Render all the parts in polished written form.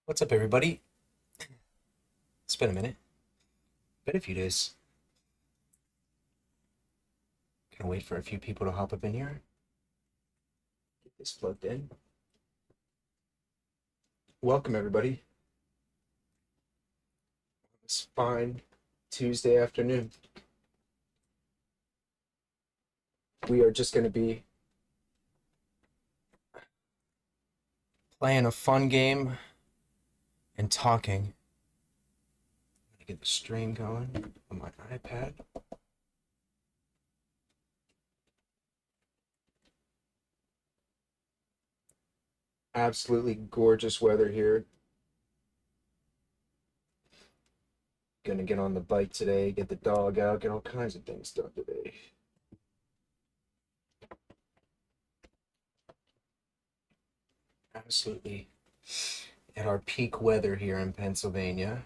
What's up, everybody? It's been a minute. Been a few days. Gonna wait for a few people to hop up in here. Get this plugged in. Welcome, everybody. This fine Tuesday afternoon. We are just gonna be playing a fun game and talking. I'm gonna get the stream going on my iPad. Absolutely gorgeous weather here. Gonna get on the bike today, get the dog out, get all kinds of things done today. Absolutely at our peak weather here in Pennsylvania.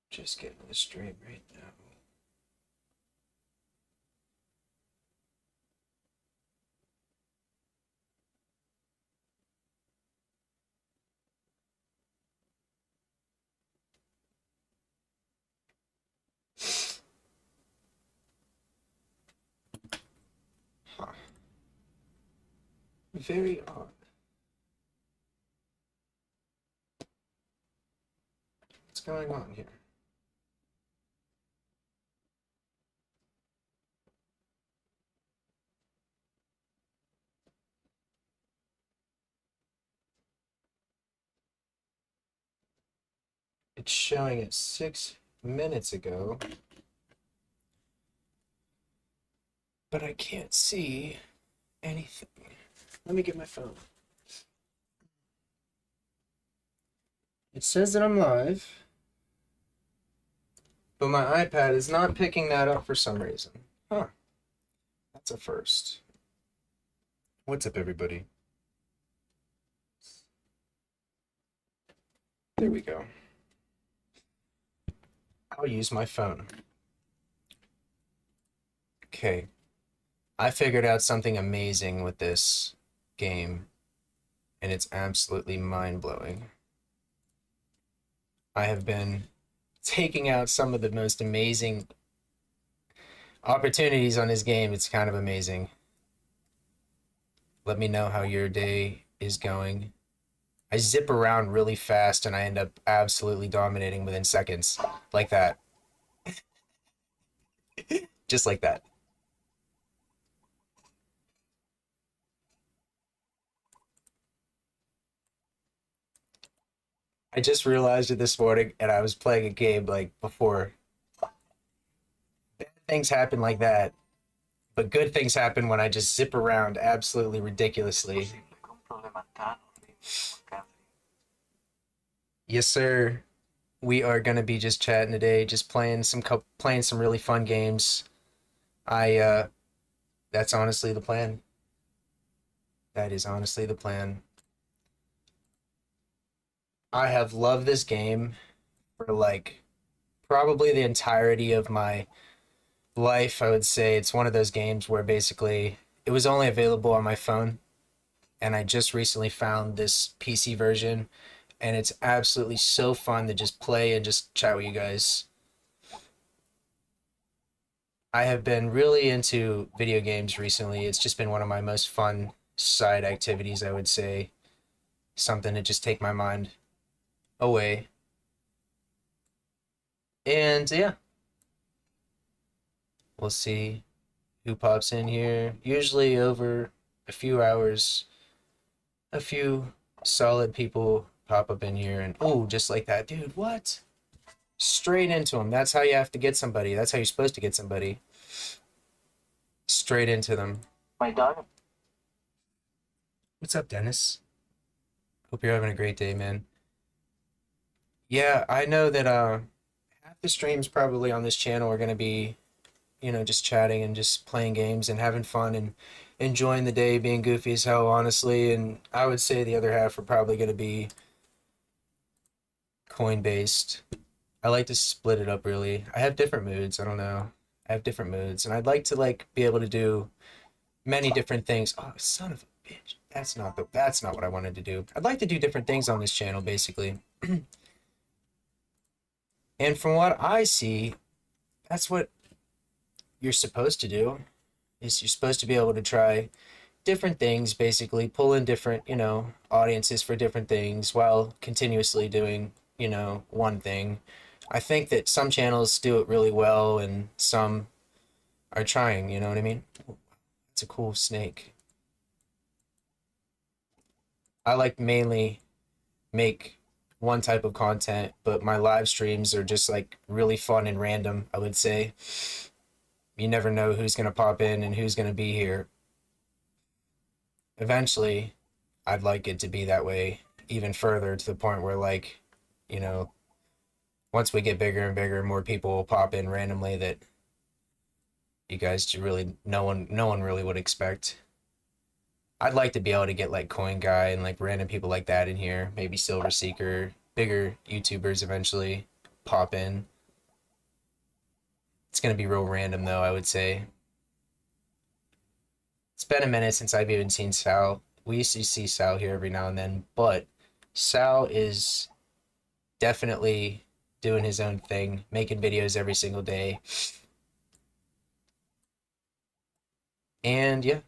Just getting the stream right now. Huh. Very odd. What's going on here? It's showing it 6 minutes ago, but I can't see anything. Let me get my phone. It says that I'm live, but my iPad is not picking that up for some reason. Huh. That's a first. What's up, everybody? There we go. I'll use my phone. Okay. I figured out something amazing with this game, and it's absolutely mind-blowing. I have been taking out some of the most amazing opportunities on this game. It's kind of amazing. Let me know how your day is going. I zip around really fast and I end up absolutely dominating within seconds. Like that. Just like that. I just realized it this morning and I was playing a game like before. Bad things happen like that, but good things happen when I just zip around absolutely ridiculously. Yes, sir. We are gonna be just chatting today, just playing some really fun games. I that's honestly the plan. That is honestly the plan. I have loved this game for like probably the entirety of my life. I would say it's one of those games where basically it was only available on my phone, and I just recently found this PC version, and it's absolutely so fun to just play and just chat with you guys. I have been really into video games recently. It's just been one of my most fun side activities, I would say. Something to just take my mind away. And yeah, we'll see who pops in here. Usually over a few hours, a few solid people pop up in here, and oh, just like that, dude, what? Straight into them. That's how you have to get somebody. That's how you're supposed to get somebody. Straight into them. My dog. What's up, Dennis? Hope you're having a great day, man. Yeah, I know that half the streams probably on this channel are gonna be, just chatting and just playing games and having fun, and enjoying the day, being goofy as hell, honestly. And I would say the other half are probably going to be coin based. I like to split it up really. I have different moods. I don't know. I have different moods, and I'd like to like be able to do many different things. Oh, son of a bitch. That's not what I wanted to do. I'd like to do different things on this channel basically. And from what I see, that's what you're supposed to do. Is you're supposed to be able to try different things basically, pull in different, audiences for different things while continuously doing, one thing. I think that some channels do it really well and some are trying, you know what I mean? It's a cool snake. I like mainly make one type of content, but my live streams are just like really fun and random, I would say. You never know who's going to pop in and who's going to be here. Eventually, I'd like it to be that way even further to the point where like, you know, once we get bigger and bigger, more people will pop in randomly that you guys really no one really would expect. I'd like to be able to get like Coin Guy and like random people like that in here, maybe Silver Seeker, bigger YouTubers eventually pop in. It's gonna be real random though, I would say. It's been a minute since I've even seen Sal. We used to see Sal here every now and then, but Sal is definitely doing his own thing, making videos every single day. And yeah,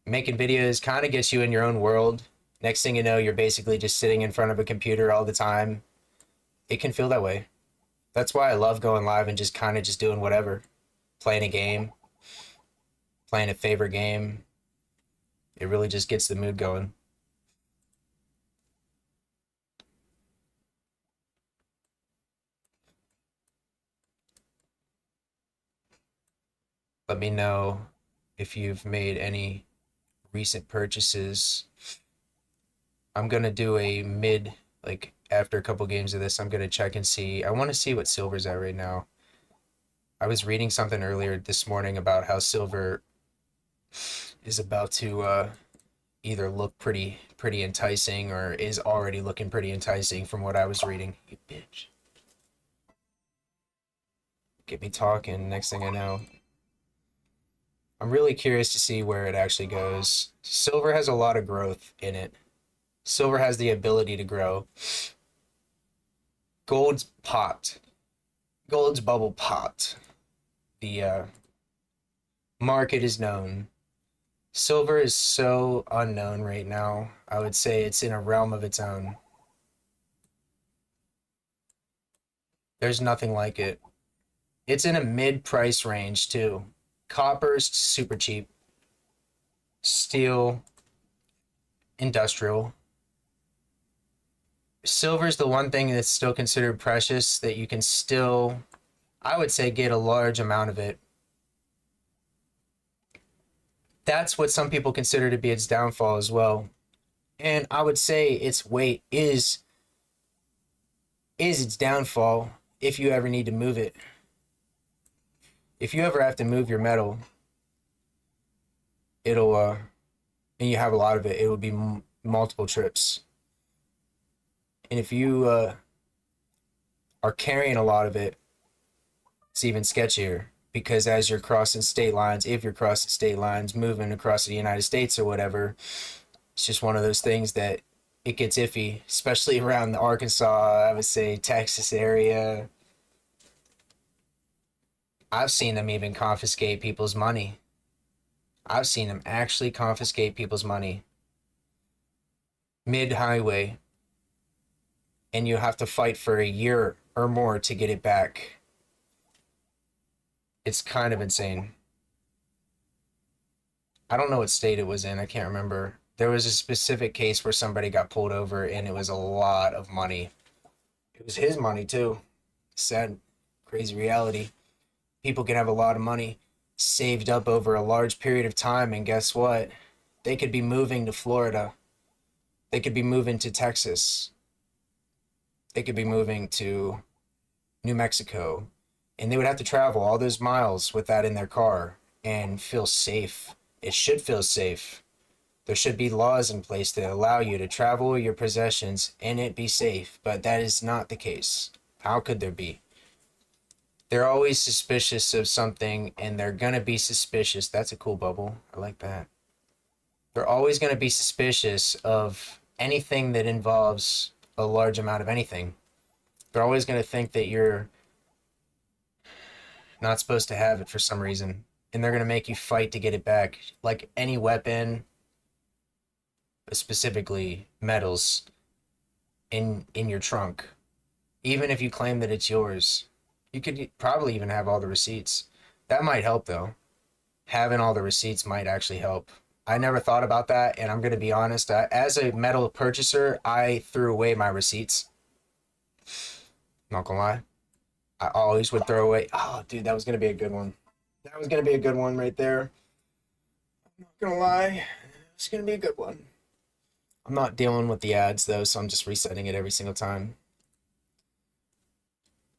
making videos kind of gets you in your own world. Next thing you know, you're basically just sitting in front of a computer all the time. It can feel that way. That's why I love going live and just kind of just doing whatever. Playing a game, playing a favorite game. It really just gets the mood going. Let me know if you've made any recent purchases. I'm gonna do a mid, like after a couple games of this, I'm gonna check and see. I want to see what silver's at right now. I was reading something earlier this morning about how silver is about to either look pretty enticing or is already looking pretty enticing from what I was reading. You bitch. Get me talking. Next thing I know, I'm really curious to see where it actually goes. Silver has a lot of growth in it. Silver has the ability to grow. Gold's popped. Gold's bubble popped. The market is known. Silver is so unknown right now. I would say it's in a realm of its own. There's nothing like it. It's in a mid-price range too. Copper's super cheap. Steel, industrial. Silver's the one thing that's still considered precious that you can still, I would say, get a large amount of it. That's what some people consider to be its downfall as well. And I would say its weight is its downfall if you ever need to move it. If you ever have to move your metal, it'll and you have a lot of it, it will be multiple trips. And if you are carrying a lot of it, it's even sketchier because as you're crossing state lines, if you're crossing state lines, moving across the United States or whatever, it's just one of those things that it gets iffy, especially around the Arkansas, I would say Texas area. I've seen them even confiscate people's money. I've seen them actually confiscate people's money mid-highway, and you have to fight for a year or more to get it back. It's kind of insane. I don't know what state it was in. I can't remember. There was a specific case where somebody got pulled over and it was a lot of money. It was his money too. Sad, crazy reality. People can have a lot of money saved up over a large period of time, and guess what? They could be moving to Florida. They could be moving to Texas. They could be moving to New Mexico. And they would have to travel all those miles with that in their car. and feel safe. It should feel safe. There should be laws in place that allow you to travel your possessions and it be safe, but that is not the case. How could there be? They're always suspicious of something and they're gonna be suspicious. That's a cool bubble. I like that. They're always gonna be suspicious of anything that involves a large amount of anything. They're always gonna think that you're not supposed to have it for some reason. And they're gonna make you fight to get it back. Like any weapon, specifically metals, in your trunk. Even if you claim that it's yours, you could probably even have all the receipts. That might help though. Having all the receipts might actually help. I never thought about that, and I'm going to be honest. As a metal purchaser, I threw away my receipts. Not gonna lie. I always would throw away. Oh, dude, that was going to be a good one. That was going to be a good one right there. I'm not going to lie. It's going to be a good one. I'm not dealing with the ads though, so I'm just resetting it every single time.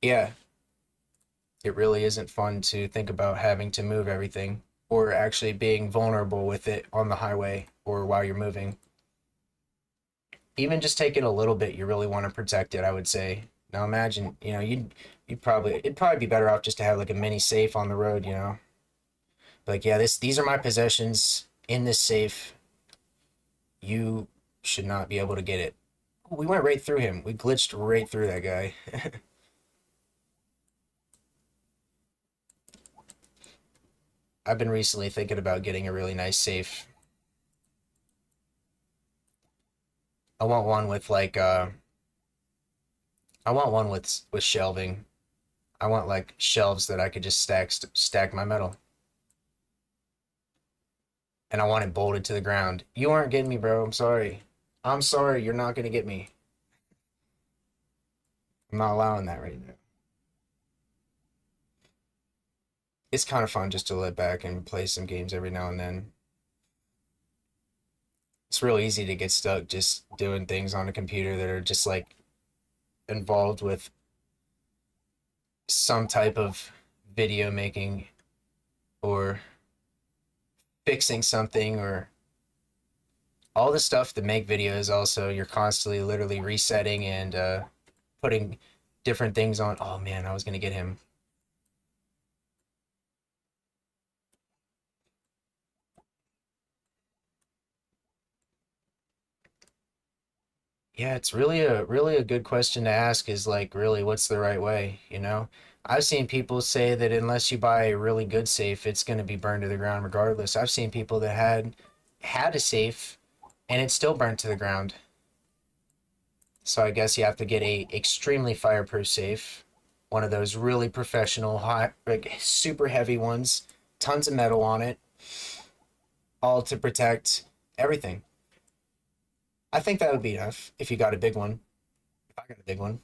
Yeah, it really isn't fun to think about having to move everything or actually being vulnerable with it on the highway or while you're moving. Even just taking a little bit, you really want to protect it, I would say. Now imagine, you'd probably it'd probably be better off just to have like a mini safe on the road, Like, yeah, these are my possessions in this safe. You should not be able to get it. We went right through him. We glitched right through that guy. I've been recently thinking about getting a really nice safe. I want one with like I want one with shelving. I want like shelves that I could just stack my metal. And I want it bolted to the ground. You aren't getting me, bro. I'm sorry. I'm sorry, you're not gonna get me. I'm not allowing that right now. It's kind of fun just to let back and play some games every now and then. It's real easy to get stuck just doing things on a computer that are just like involved with some type of video making or fixing something or all the stuff that make videos. Also, you're constantly literally resetting and putting different things on. Oh man, I was gonna get him. Yeah, it's really a good question to ask is like really what's the right way, you know? I've seen people say that unless you buy a really good safe, it's going to be burned to the ground regardless. I've seen people that had a safe and it's still burnt to the ground. So I guess you have to get a extremely fireproof safe, one of those really professional, high, like super heavy ones, tons of metal on it, all to protect everything. I think that would be enough if you got a big one. If I got a big one.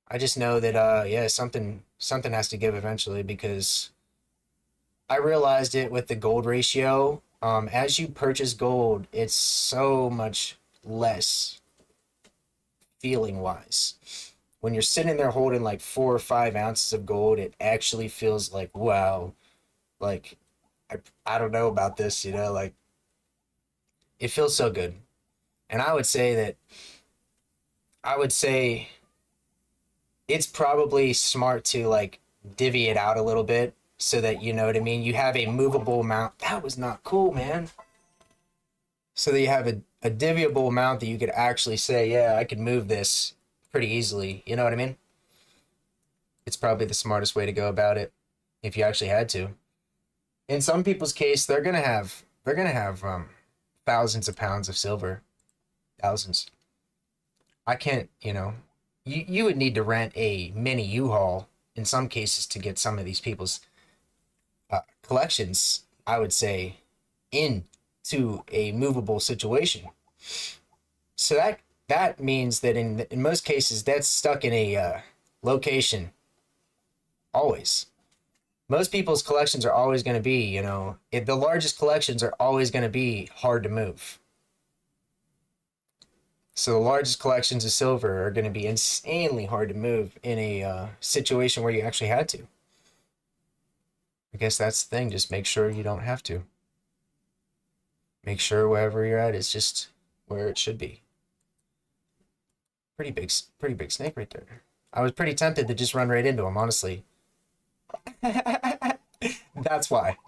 I just know that yeah, something has to give eventually because I realized it with the gold ratio. As you purchase gold, it's so much less feeling wise. When you're sitting there holding like 4 or 5 ounces of gold, it actually feels like wow, like I don't know about this, like it feels so good. And I would say it's probably smart to like divvy it out a little bit so that you know what I mean. You have a movable amount. That was not cool, man. So that you have a divvyable amount that you could actually say, yeah, I could move this pretty easily. You know what I mean? It's probably the smartest way to go about it if you actually had to. In some people's case, they're gonna have thousands of pounds of silver, thousands. I can't, you would need to rent a mini U-Haul in some cases to get some of these people's collections, I would say, into a movable situation. So that means that in most cases that's stuck in a location always. Most people's collections are always going to be, the largest collections are always going to be hard to move. So the largest collections of silver are going to be insanely hard to move in a situation where you actually had to. I guess that's the thing. Just make sure you don't have to. Make sure wherever you're at is just where it should be. Pretty big snake right there. I was pretty tempted to just run right into him, honestly. That's why.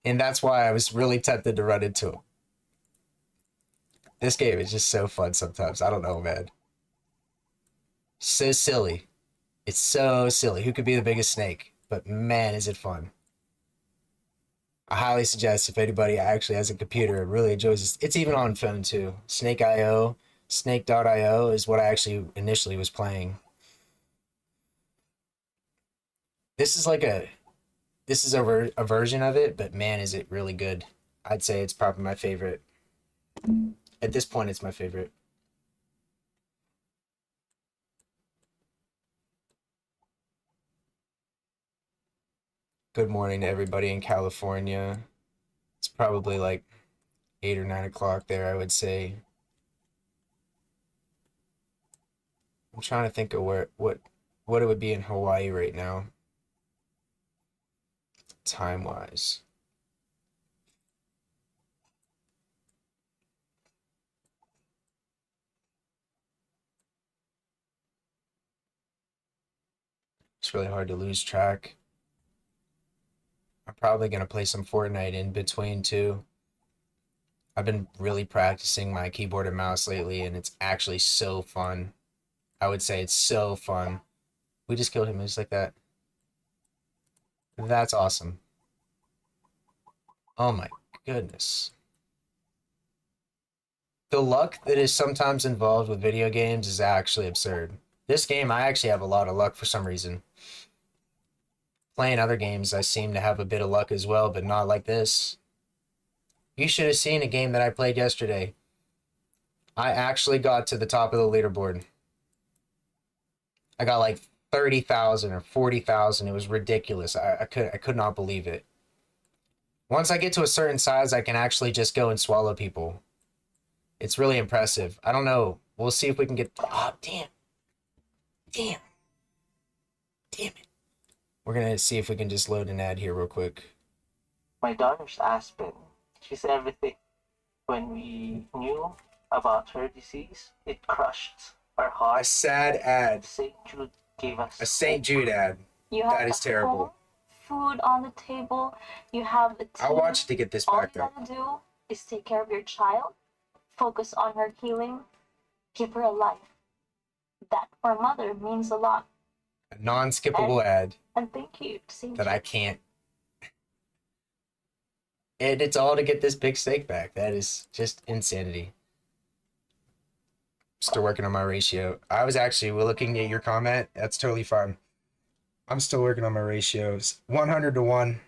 And that's why I was really tempted to run into him. This game is just so fun sometimes. I don't know, man. So silly. It's so silly. Who could be the biggest snake? But man, is it fun. I highly suggest if anybody actually has a computer and really enjoys this. It's even on phone too. Snake.io, snake.io is what I actually initially was playing. This is like a version of it, but man, is it really good. I'd say it's probably my favorite. At this point, it's my favorite. Good morning to everybody in California. It's probably like 8 or 9 o'clock there, I would say. I'm trying to think of what it would be in Hawaii right now, time wise. It's really hard to lose track. I'm probably gonna play some Fortnite in between too. I've been really practicing my keyboard and mouse lately, and it's actually so fun. I would say it's so fun. We just killed him just like that. That's awesome. Oh my goodness. The luck that is sometimes involved with video games is actually absurd. This game, I actually have a lot of luck for some reason. Playing other games, I seem to have a bit of luck as well, but not like this. You should have seen a game that I played yesterday. I actually got to the top of the leaderboard. I got like 30,000 or 40,000. It was ridiculous. I could not believe it. Once I get to a certain size, I can actually just go and swallow people. It's really impressive. I don't know. We'll see if we can get. Oh, damn. Damn. Damn it. We're going to see if we can just load an ad here real quick. My daughter's Aspen. She's everything. When we knew about her disease, it crushed our heart. A sad ad. St. Jude gave us a St. Jude ad. That is terrible. Food on the table. You have a team. I'll watch it to get this back though. All you gotta do is take care of your child, focus on her healing, give her a life. That for a mother means a lot. A non-skippable ad. And thank you, St. That I can't. And it's all to get this big steak back. That is just insanity. Still working on my ratio. I was actually looking at your comment. That's totally fine. I'm still working on my ratios. 100 to 1.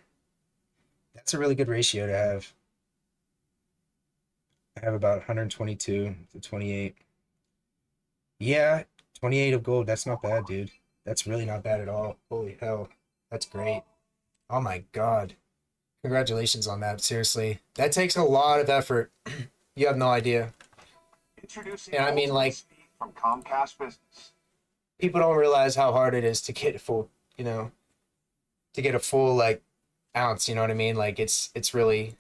That's a really good ratio to have. I have about 122 to 28. Yeah, 28 of gold. That's not bad, dude. That's really not bad at all. Holy hell. That's great. Oh my god. Congratulations on that. Seriously. That takes a lot of effort. You have no idea. And I mean, like, from Comcast Business. People don't realize how hard it is to get a full, to get a full like ounce, you know what I mean? Like it's really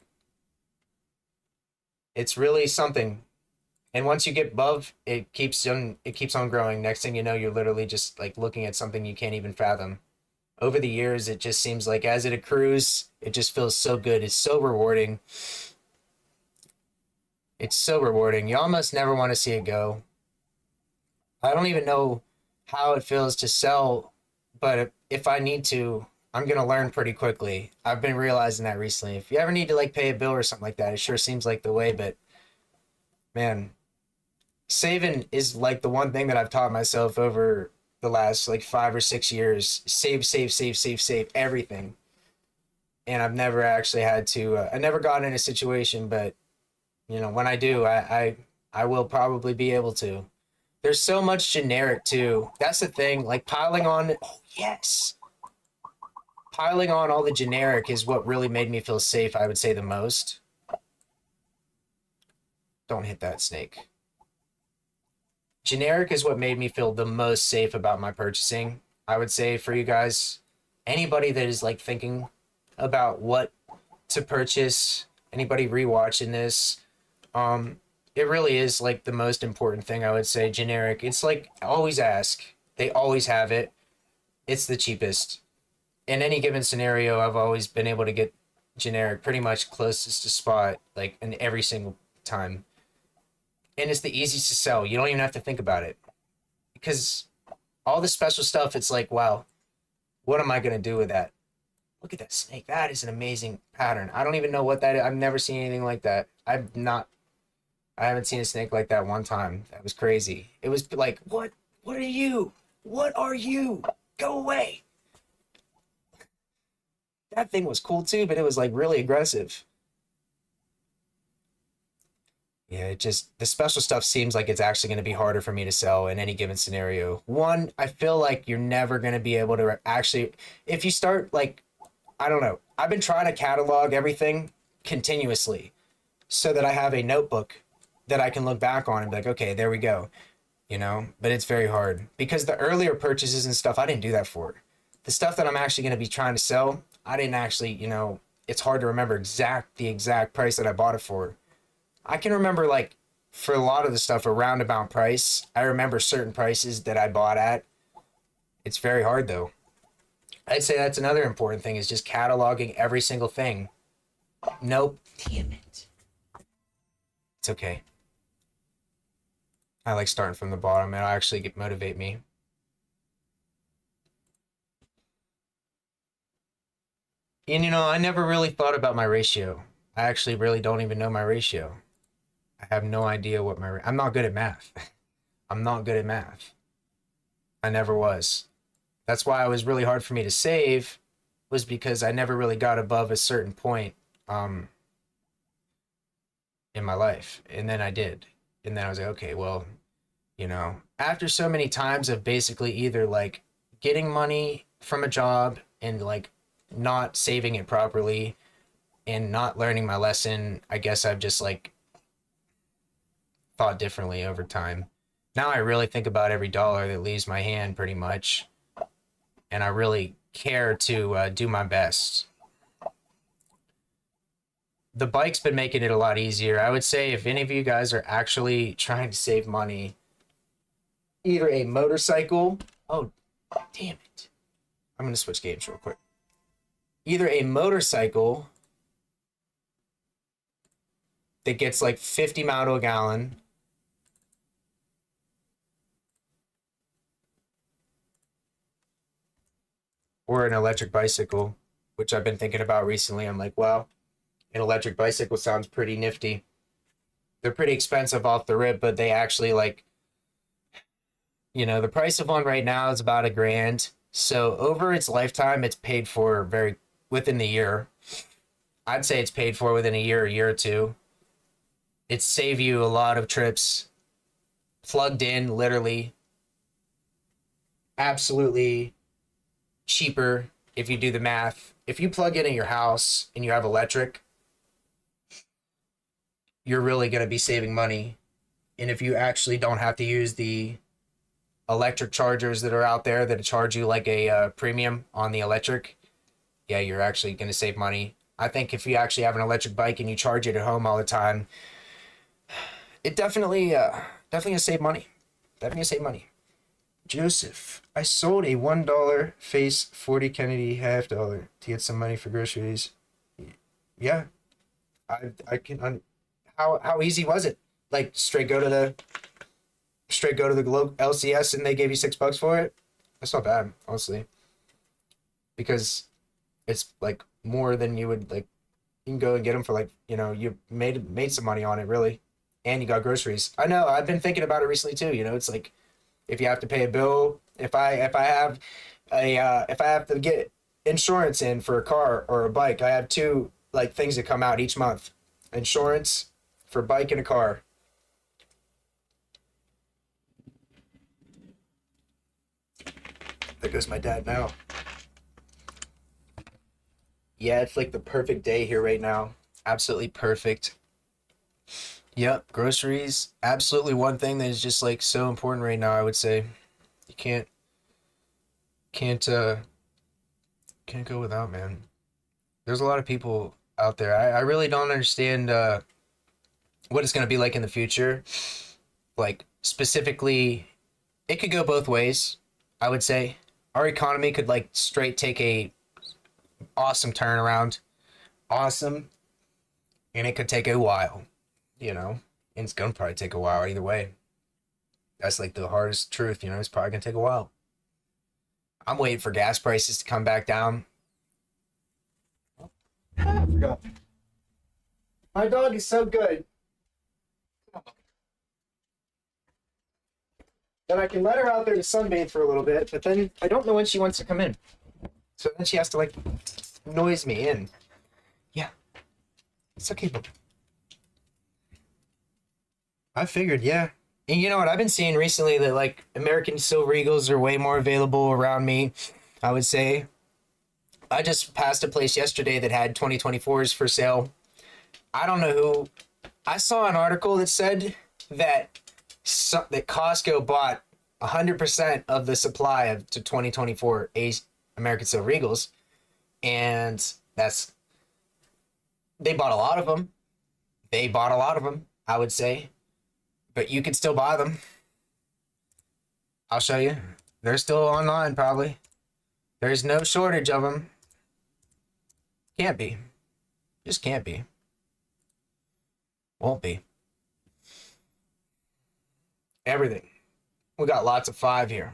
something. And once you get above, it keeps on growing. Next thing you know, you're literally just like looking at something you can't even fathom. Over the years, it just seems like as it accrues, it just feels so good. It's so rewarding. It's so rewarding. You almost never want to see it go. I don't even know how it feels to sell, but if I need to, I'm going to learn pretty quickly. I've been realizing that recently. If you ever need to like pay a bill or something like that, it sure seems like the way, but man, saving is like the one thing that I've taught myself over the last like 5 or 6 years. Save everything. And I've never actually had to, I never got in a situation, but when I do, I will probably be able to. There's so much generic too. That's the thing, like piling on, oh yes. Piling on all the generic is what really made me feel safe, I would say the most. Don't hit that snake. Generic is what made me feel the most safe about my purchasing, I would say, for you guys. anybody that is like thinking about what to purchase, anybody rewatching this, it really is like the most important thing. I would say generic. It's like always ask. They always have it. It's the cheapest. In any given scenario, I've always been able to get generic pretty much closest to spot, like in every single time. And it's the easiest to sell. You don't even have to think about it. Because all the special stuff, it's like, wow, what am I going to do with that? Look at that snake. That is an amazing pattern. I don't even know what that is. I've never seen anything like that. I haven't seen a snake like that one time. That was crazy. It was like, what? What are you? What are you? Go away. That thing was cool too, but it was like really aggressive. Yeah, it just, the special stuff seems like it's actually going to be harder for me to sell in any given scenario. One, I feel like you're never going to be able to actually, if you start like, I don't know, I've been trying to catalog everything continuously so that I have a notebook that I can look back on and be like, okay, there we go, you know, but it's very hard because the earlier purchases and stuff, I didn't do that for. The stuff that I'm actually going to be trying to sell, I didn't actually, you know, it's hard to remember the exact price that I bought it for. I can remember like for a lot of the stuff a roundabout price. I remember certain prices that I bought at. It's very hard though. I'd say that's another important thing is just cataloging every single thing. Nope. Damn it. It's okay. I like starting from the bottom. It'll actually motivate me. And you know, I never really thought about my ratio. I actually really don't even know my ratio. I have no idea what I'm not good at math. I'm not good at math. I never was. That's why it was really hard for me to save, was because I never really got above a certain point in my life. And then I did. And then I was like, okay, well, you know, after so many times of basically either like getting money from a job and like not saving it properly and not learning my lesson, I guess I've just like thought differently over time. Now I really think about every dollar that leaves my hand pretty much. And I really care to do my best. The bike's been making it a lot easier. I would say if any of you guys are actually trying to save money, either a motorcycle, oh, damn it. I'm going to switch games real quick. Either a motorcycle that gets like 50 mile to a gallon, or an electric bicycle, which I've been thinking about recently. I'm like, well, an electric bicycle sounds pretty nifty. They're pretty expensive off the rip, but they actually like, you know, the price of one right now is about $1,000. So over its lifetime, it's paid for within the year. I'd say it's paid for within a year or two. It's saved you a lot of trips, plugged in, literally, absolutely cheaper if you do the math. If you plug in at your house and you have electric, you're really going to be saving money. And if you actually don't have to use the electric chargers that are out there that charge you like a premium on the electric, yeah, you're actually going to save money. I think if you actually have an electric bike and you charge it at home all the time, it definitely gonna save money. Definitely gonna save money. Joseph, I sold a $1 face 40 Kennedy $half to get some money for groceries. Yeah, I can. How easy was it? Like straight go to the Globe LCS and they gave you $6 for it. That's not bad, honestly, because it's like more than you would like. You can go and get them for like, you know, you made some money on it really, and you got groceries. I know. I've been thinking about it recently too. You know, it's like, if you have to pay a bill, if I have to get insurance in for a car or a bike, I have two like things that come out each month: insurance for a bike and a car. There goes my dad now. Yeah, it's like the perfect day here right now. Absolutely perfect. Yep, groceries. Absolutely one thing that is just like so important right now, I would say. You can't Can't go without, man. There's a lot of people out there. I really don't understand what it's going to be like in the future. Like, specifically, it could go both ways, I would say. Our economy could, like, straight take a awesome turnaround. Awesome. And it could take a while, you know? And it's going to probably take a while either way. That's, like, the hardest truth, you know? It's probably going to take a while. I'm waiting for gas prices to come back down. I forgot. My dog is so good. Then I can let her out there to sunbathe for a little bit, but then I don't know when she wants to come in. So then she has to, like, noise me in. Yeah. It's okay, but I figured, yeah. And you know what? I've been seeing recently that, like, American Silver Eagles are way more available around me, I would say. I just passed a place yesterday that had 2024s for sale. I don't know who. I saw an article that said that that Costco bought 100% of the supply of 2024 American Silver Eagles, and they bought a lot of them. They bought a lot of them, I would say, but you can still buy them. I'll show you. They're still online, probably. There's no shortage of them. Can't be. Just can't be. Won't be. Everything. We got lots of 5 here.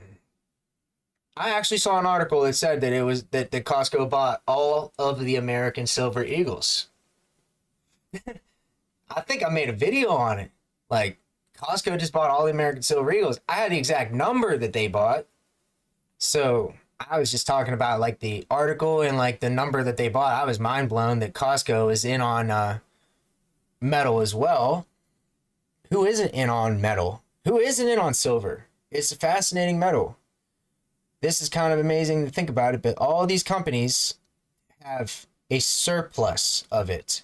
I actually saw an article that said that it was that Costco bought all of the American Silver Eagles. I think I made a video on it. Like, Costco just bought all the American Silver Eagles. I had the exact number that they bought. So I was just talking about, like, the article and, like, the number that they bought. I was mind blown that Costco is in on metal as well. Who isn't in on metal? Who isn't in on silver? It's a fascinating metal. This is kind of amazing to think about it, but all these companies have a surplus of it.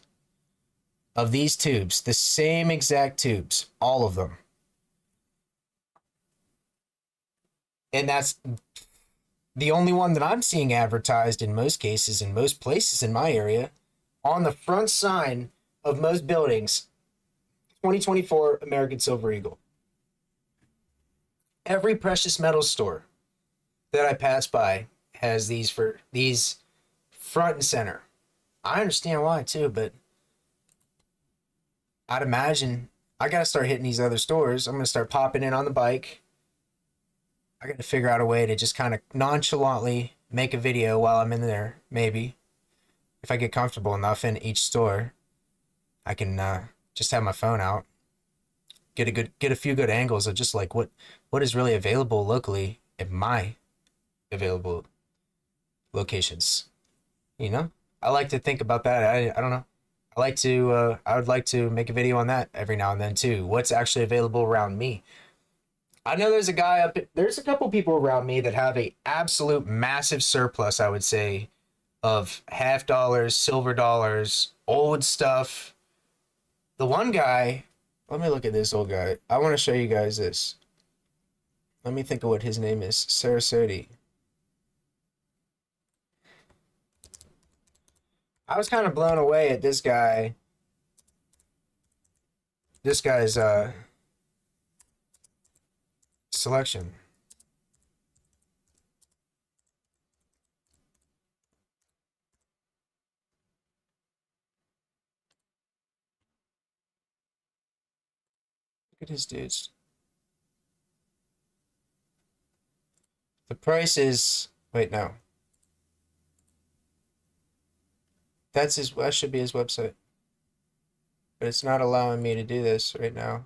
Of these tubes, the same exact tubes, all of them. And that's the only one that I'm seeing advertised in most cases, in most places in my area, on the front sign of most buildings, 2024 American Silver Eagle. Every precious metal store that I pass by has these front and center. I understand why too, but I'd imagine I got to start hitting these other stores. I'm going to start popping in on the bike. I got to figure out a way to just kind of nonchalantly make a video while I'm in there, maybe. If I get comfortable enough in each store, I can just have my phone out. Get a few good angles of just like what is really available locally at my available locations. You know? I like to think about that. I don't know. I would like to make a video on that every now and then too. What's actually available around me? I know there's a couple people around me that have a absolute massive surplus, I would say, of half dollars, silver dollars, old stuff. The one guy, let me look at this old guy. I want to show you guys this. Let me think of what his name is. Sarasoti. I was kind of blown away at this guy. This guy's selection. Look at his dudes. The price is, wait, no. That should be his website. But it's not allowing me to do this right now.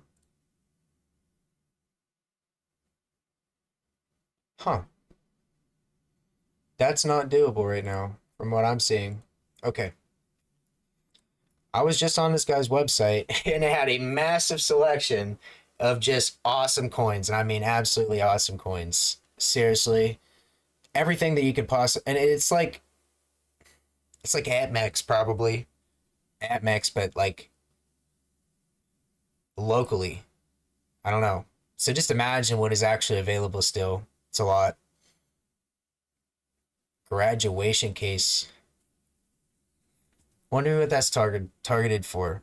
Huh. That's not doable right now, from what I'm seeing. Okay. I was just on this guy's website, and it had a massive selection of just awesome coins. And I mean, absolutely awesome coins. Seriously. Everything that you could possibly... And it's like APMEX, probably. APMEX, but, like, locally. I don't know. So just imagine what is actually available still. It's a lot. Graduation case. Wonder what that's targeted for.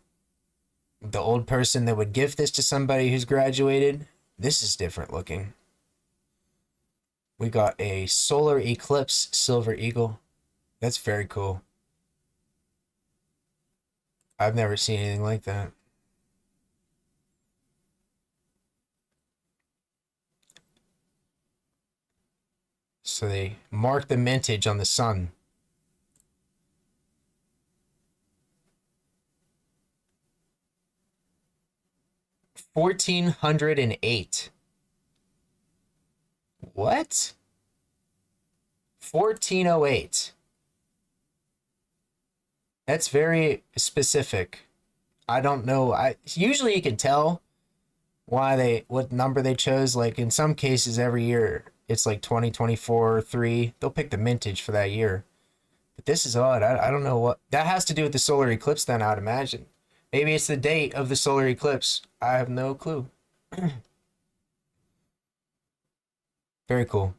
The old person that would gift this to somebody who's graduated. This is different looking. We got a solar eclipse silver eagle. That's very cool. I've never seen anything like that. So they mark the mintage on the sun. $1,408. What? 1408. That's very specific. I don't know. Usually you can tell what number they chose. Like in some cases every year it's like 2024 3. They'll pick the mintage for that year. But this is odd. I don't know what that has to do with the solar eclipse then, I'd imagine. Maybe it's the date of the solar eclipse. I have no clue. Very cool.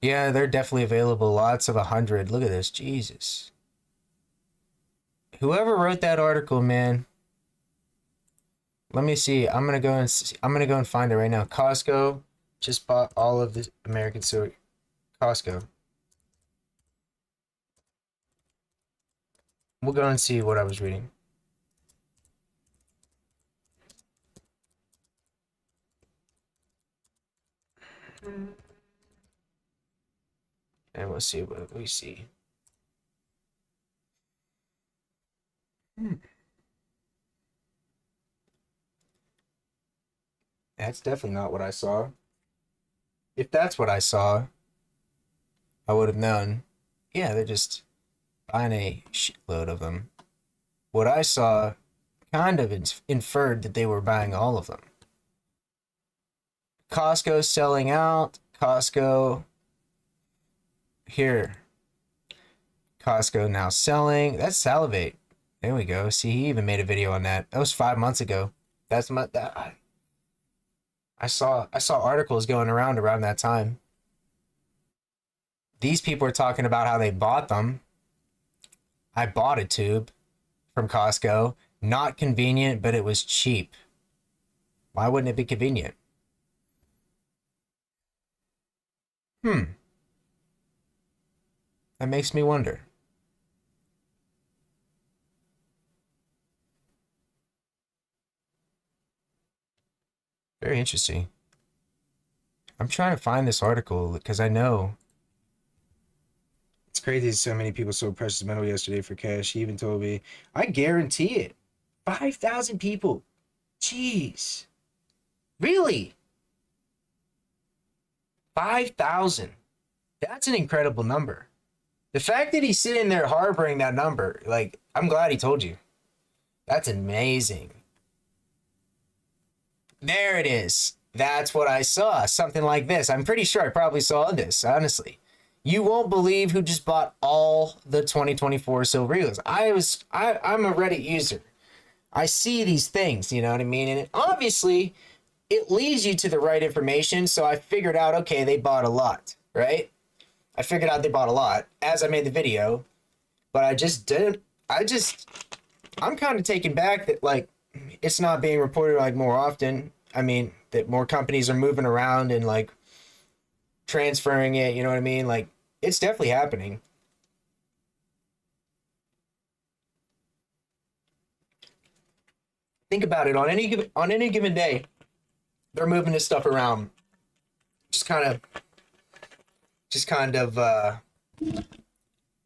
Yeah, they're definitely available. Lots of 100. Look at this. Jesus. Whoever wrote that article, man. Let me see. I'm gonna go and find it right now. Costco just bought all of the American Silver. Costco. We'll go and see what I was reading. And we'll see what we see. That's definitely not what I saw. If that's what I saw, I would have known. Yeah, they're just buying a shitload of them. What I saw kind of inferred that they were buying all of them. Costco selling out. Costco here. Costco now selling. That's Salivate. There we go. See, he even made a video on that. That was 5 months ago. That's I saw articles going around that time. These people are talking about how they bought them. I bought a tube from Costco. Not convenient, but it was cheap. Why wouldn't it be convenient? That makes me wonder. Very interesting. I'm trying to find this article because I know. It's crazy so many people sold precious metal yesterday for cash. He even told me, I guarantee it. 5,000 people. Jeez. Really? 5,000. That's an incredible number. The fact that he's sitting there harboring that number, like, I'm glad he told you. That's amazing. There it is. That's what I saw. Something like this. I'm pretty sure I probably saw this, honestly. You won't believe who just bought all the 2024 silver eagles. I'm a Reddit user. I see these things, you know what I mean? And obviously, it leads you to the right information. So I figured out, okay, they bought a lot, right? I figured out they bought a lot as I made the video. But I just didn't. I'm kind of taken back that, like, it's not being reported, like, more often. I mean, that more companies are moving around and, like, transferring it, you know what I mean? Like, it's definitely happening. Think about it. On any given day, they're moving this stuff around. Just kind of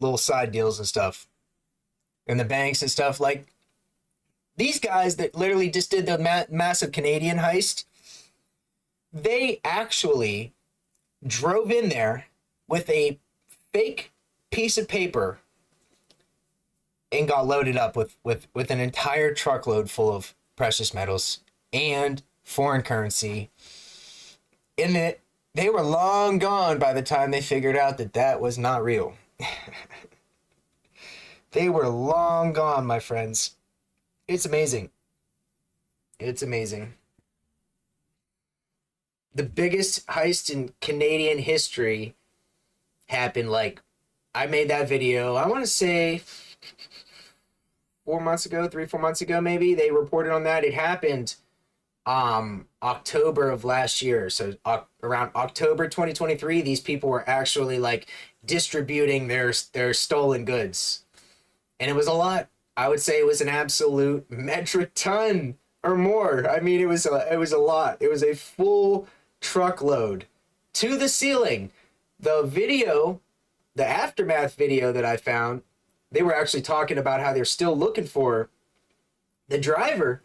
little side deals and stuff. And the banks and stuff, like, these guys that literally just did the massive Canadian heist, they actually drove in there with a fake piece of paper and got loaded up with an entire truckload full of precious metals and foreign currency. In it, they were long gone by the time they figured out that that was not real. They were long gone, my friends. It's amazing. It's amazing. the biggest heist in Canadian history happened. Like, I made that video, I want to say 4 months ago, 3, 4 months ago, maybe. They reported on that. It happened October of last year. So around October 2023, these people were actually like distributing their stolen goods. And it was a lot. I would say it was an absolute metric ton or more. I mean, it was a lot. It was a full truckload to the ceiling. The video, the aftermath video that I found, they were actually talking about how they're still looking for the driver,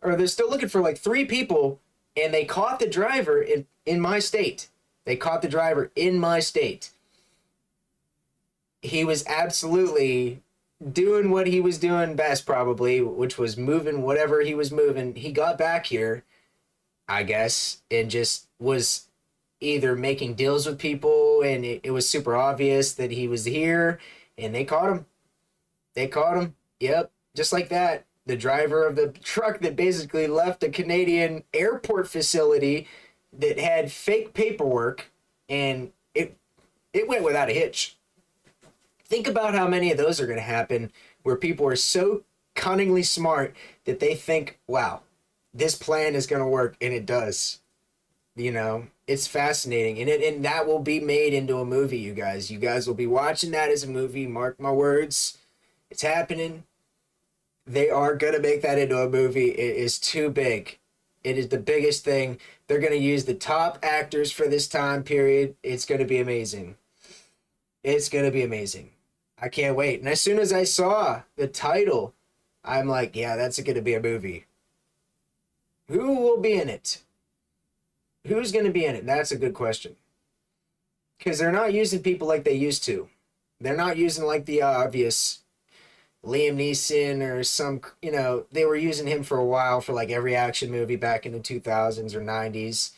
or they're still looking for like 3 people, and they caught the driver in my state. They caught the driver in my state. He was absolutely doing what he was doing best, probably, which was moving whatever he was moving. He got back here, I guess, and just was either making deals with people, and it was super obvious that he was here, and they caught him. They caught him. Yep, just like that. The driver of the truck that basically left a Canadian airport facility that had fake paperwork, and it went without a hitch. Think about how many of those are going to happen where people are so cunningly smart that they think, wow, this plan is going to work, and it does. You know, it's fascinating, and that will be made into a movie, you guys. You guys will be watching that as a movie. Mark my words. It's happening. They are going to make that into a movie. It is too big. It is the biggest thing. They're going to use the top actors for this time period. It's going to be amazing. It's going to be amazing. I can't wait. And as soon as I saw the title, I'm like, yeah, that's going to be a movie. Who will be in it? Who's going to be in it? That's a good question. Because they're not using people like they used to. They're not using like the obvious Liam Neeson or some, you know, they were using him for a while for like every action movie back in the 2000s or 90s.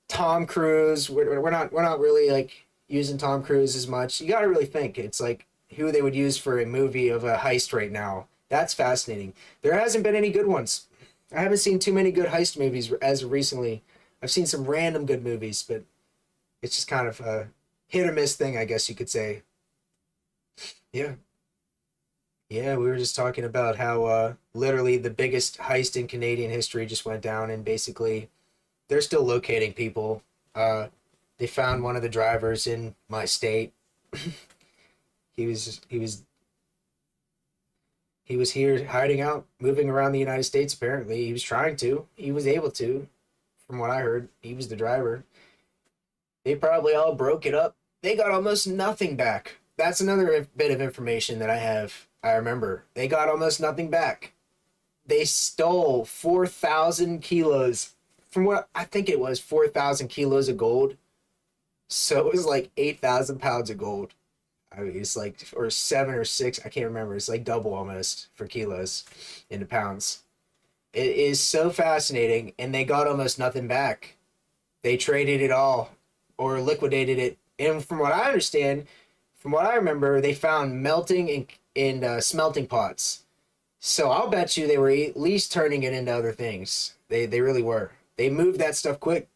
Tom Cruise, we're not really like using Tom Cruise as much. You got to really think. It's like who they would use for a movie of a heist right now. That's fascinating. There hasn't been any good ones. I haven't seen too many good heist movies as of recently. I've seen some random good movies, but it's just kind of a hit or miss thing, I guess you could say. Yeah. Yeah, we were just talking about how literally the biggest heist in Canadian history just went down, and basically they're still locating people. They found one of the drivers in my state. He was here hiding out, moving around the United States, apparently. He was trying to. He was able to. From what I heard, he was the driver. They probably all broke it up. They got almost nothing back. That's another bit of information that I have. I remember. They got almost nothing back. They stole 4,000 kilos. From what I think it was, 4,000 kilos of gold. So it was like 8,000 pounds of gold. I mean, it's like, or 7 or 6, I can't remember. It's like double almost for kilos into pounds. It is so fascinating, and they got almost nothing back. They traded it all or liquidated it. And from what I understand, from what I remember, they found melting in smelting pots. So I'll bet you they were at least turning it into other things. They really were. They moved that stuff quick.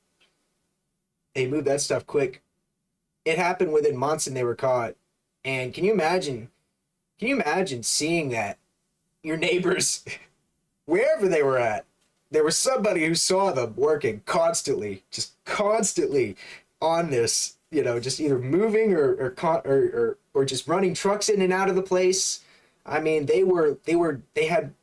They moved that stuff quick. It happened within months, and they were caught. And can you imagine seeing that? Your neighbors, wherever they were at, there was somebody who saw them working constantly, just constantly on this, you know, just either moving or just running trucks in and out of the place. I mean, they had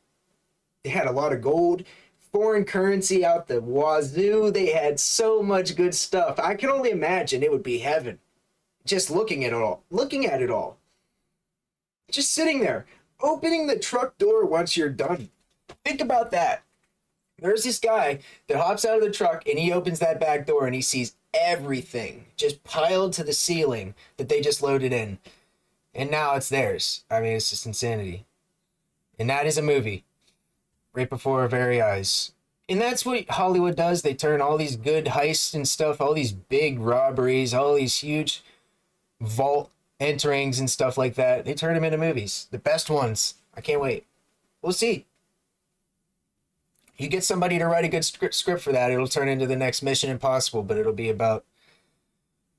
a lot of gold, foreign currency out the wazoo. They had so much good stuff. I can only imagine it would be heaven. Just looking at it all. Just sitting there, opening the truck door once you're done. Think about that. There's this guy that hops out of the truck and he opens that back door and he sees everything just piled to the ceiling that they just loaded in. And now it's theirs. I mean, it's just insanity. And that is a movie right before our very eyes. And that's what Hollywood does. They turn all these good heists and stuff, all these big robberies, all these huge vault enterings and stuff like that. They turn them into movies. The best ones. I can't wait. We'll see. You get somebody to write a good script for that, it'll turn into the next Mission Impossible, but it'll be about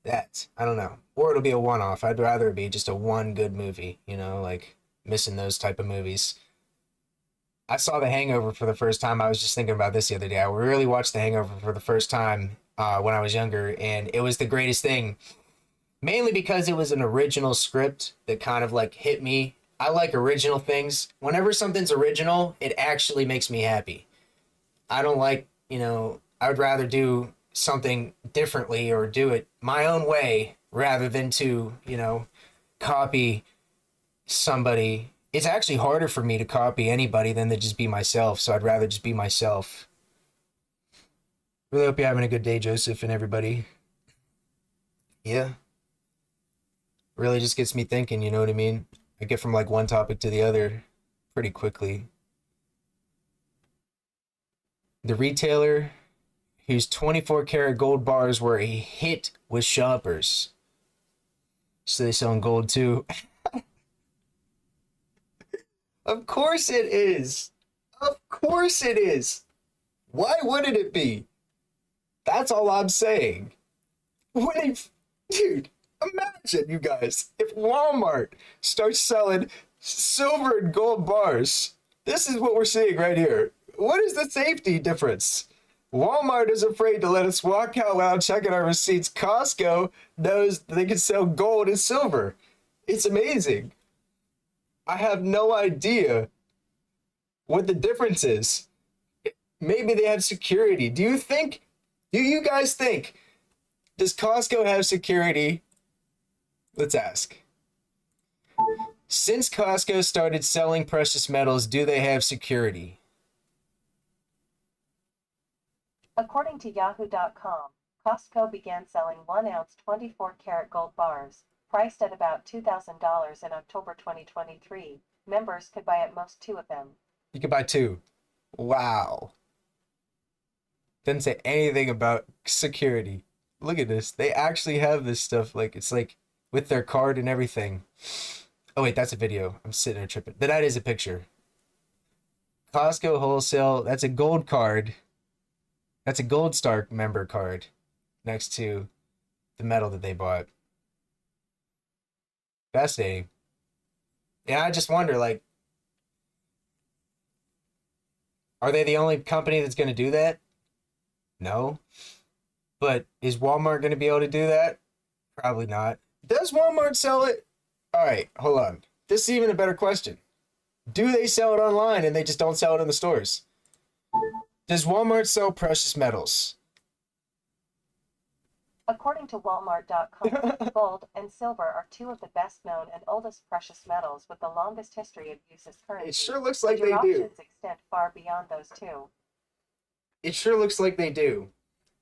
that. I don't know. Or it'll be a one-off. I'd rather it be just a one good movie, you know, like missing those type of movies. I saw The Hangover for the first time. I was just thinking about this the other day. I really watched The Hangover for the first time when I was younger, and it was the greatest thing. Mainly because it was an original script that kind of like hit me. I like original things. Whenever something's original, it actually makes me happy. I don't like, you know, I would rather do something differently or do it my own way rather than to, you know, copy somebody. It's actually harder for me to copy anybody than to just be myself. So I'd rather just be myself. Really hope you're having a good day, Joseph, and everybody. Yeah. Really just gets me thinking, you know what I mean? I get from like one topic to the other pretty quickly. The retailer whose 24 karat gold bars were a hit with shoppers. So they selling gold too. Of course it is. Of course it is. Why wouldn't it be? That's all I'm saying. What if, dude, imagine you guys, if Walmart starts selling silver and gold bars. This is what we're seeing right here. What is the safety difference? Walmart is afraid to let us walk out without checking our receipts. Costco knows they can sell gold and silver. It's amazing. I have no idea what the difference is. Maybe they have security. Do you guys think, does Costco have security? Let's ask. Since Costco started selling precious metals, do they have security? According to Yahoo.com, Costco began selling 1-ounce 24-karat gold bars, priced at about $2,000 in October 2023. Members could buy at most 2 of them. You could buy 2. Wow. Doesn't say anything about security. Look at this. They actually have this stuff. Like, it's like with their card and everything. Oh, wait, that's a video. I'm sitting there tripping. That is a picture. Costco wholesale. That's a gold card. That's a Gold Star member card next to the metal that they bought. Fascinating. Yeah, I just wonder, like, are they the only company that's going to do that? No. But is Walmart going to be able to do that? Probably not. Does Walmart sell it? All right, hold on. This is even a better question. Do they sell it online and they just don't sell it in the stores? Does Walmart sell precious metals? According to Walmart.com, gold and silver are 2 of the best-known and oldest precious metals with the longest history of use as currency. It sure looks like Your they do. options extend far beyond those 2. It sure looks like they do.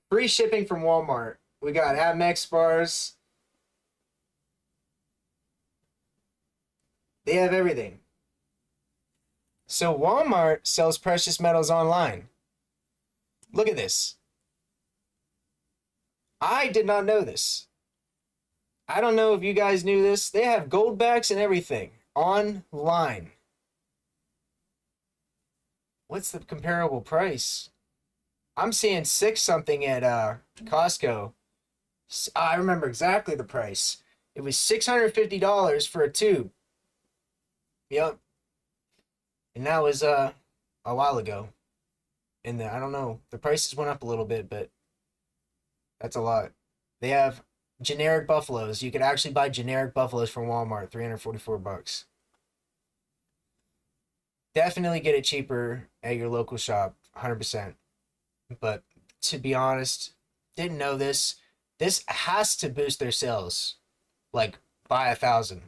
Free shipping from Walmart. We got Amex bars. They have everything. So Walmart sells precious metals online. Look at this. I did not know this. I don't know if you guys knew this. They have gold backs and everything online. What's the comparable price? I'm seeing 6 something at Costco. I remember exactly the price. It was $650 for a tube. Yep. And that was a while ago. And I don't know, the prices went up a little bit, but that's a lot. They have generic buffaloes. You could actually buy generic buffaloes from Walmart, $344. Definitely get it cheaper at your local shop, 100%. But to be honest, didn't know this. This has to boost their sales, like by 1,000.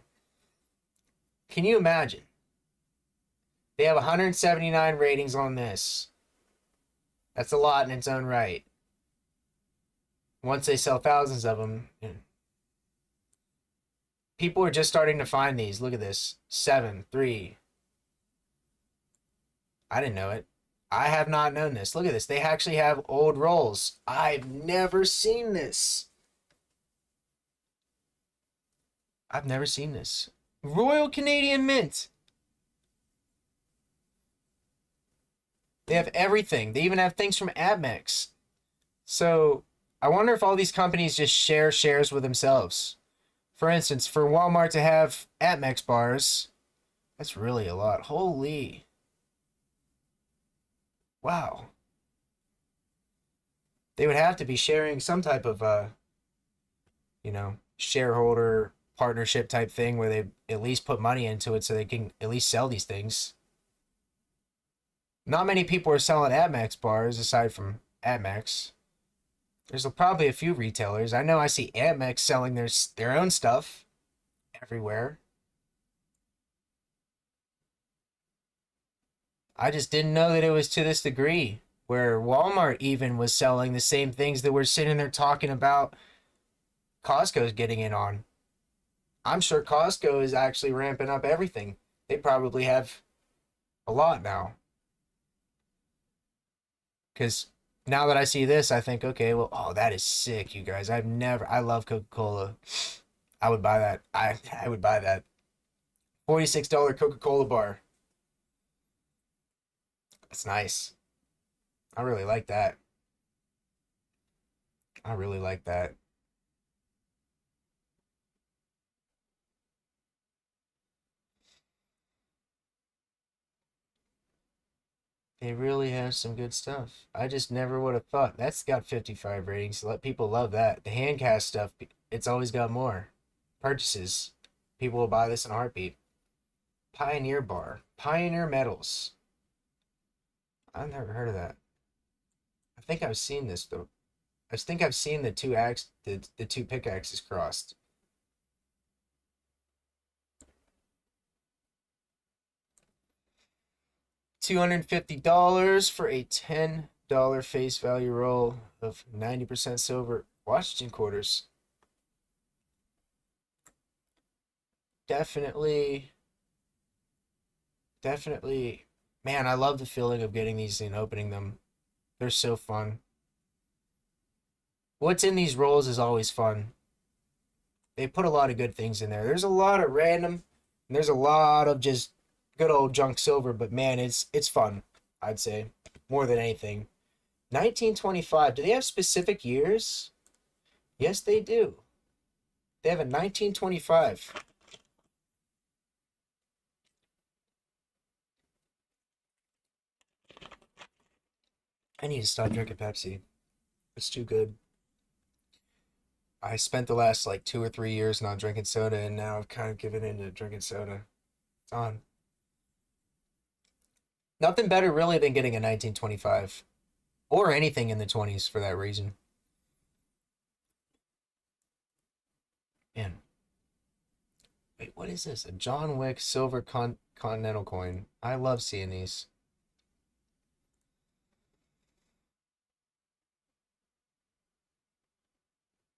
Can you imagine? They have 179 ratings on this. That's a lot in its own right. Once they sell thousands of them, people are just starting to find these. Look at this. 7, 3. I didn't know it. I have not known this. Look at this. They actually have old rolls. I've never seen this. I've never seen this. Royal Canadian Mint. They have everything. They even have things from Amex. So I wonder if all these companies just share shares with themselves. For instance, for Walmart to have Amex bars, that's really a lot. Holy. Wow. They would have to be sharing some type of shareholder partnership type thing where they at least put money into it so they can at least sell these things. Not many people are selling Amex bars aside from Amex. There's probably a few retailers. I know I see Amex selling their own stuff everywhere. I just didn't know that it was to this degree where Walmart even was selling the same things that we're sitting there talking about Costco's getting in on. I'm sure Costco is actually ramping up everything. They probably have a lot now. Because now that I see this, I think, okay, well, oh, that is sick, you guys. I love Coca-Cola. I would buy that. I would buy that. $46 Coca-Cola bar. That's nice. I really like that. I really like that. They really have some good stuff. I just never would have thought. That's got 55 ratings. Let people love that. The handcast stuff, it's always got more purchases. People will buy this in a heartbeat. Pioneer Bar. Pioneer Metals. I've never heard of that. I think I've seen this though. I think I've seen the two pickaxes crossed. $250 for a $10 face value roll of 90% silver Washington quarters. Definitely, definitely. Man, I love the feeling of getting these and opening them. They're so fun. What's in these rolls is always fun. They put a lot of good things in there. There's a lot of random, and there's a lot of just good old junk silver, but man, it's fun, I'd say, more than anything. 1925. Do they have specific years? Yes, they do. They have a 1925. I need to stop drinking Pepsi. It's too good. I spent the last like 2 or 3 years not drinking soda, and now I've kind of given into drinking soda. It's on. Nothing better really than getting a 1925 or anything in the 20s for that reason. Man, wait, what is this? A John Wick silver continental coin. I love seeing these.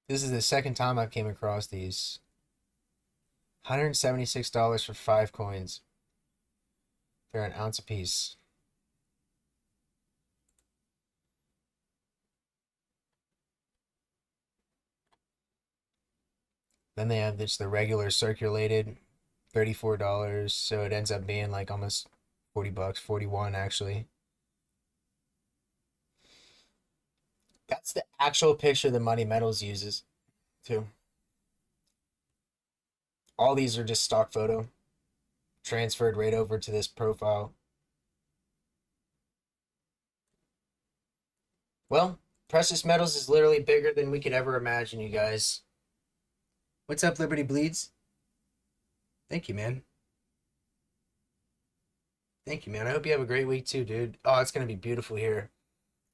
This is the second time I've came across these. $176 for 5 coins. They're an ounce a piece. Then they have this the regular circulated, $34. So it ends up being like almost $40, 41 actually. That's the actual picture that Money Metals uses too. All these are just stock photo transferred right over to this profile. Well, precious metals is literally bigger than we could ever imagine, you guys. What's up, Liberty Bleeds? Thank you, man. Thank you, man. I hope you have a great week too, dude. Oh, it's gonna be beautiful here.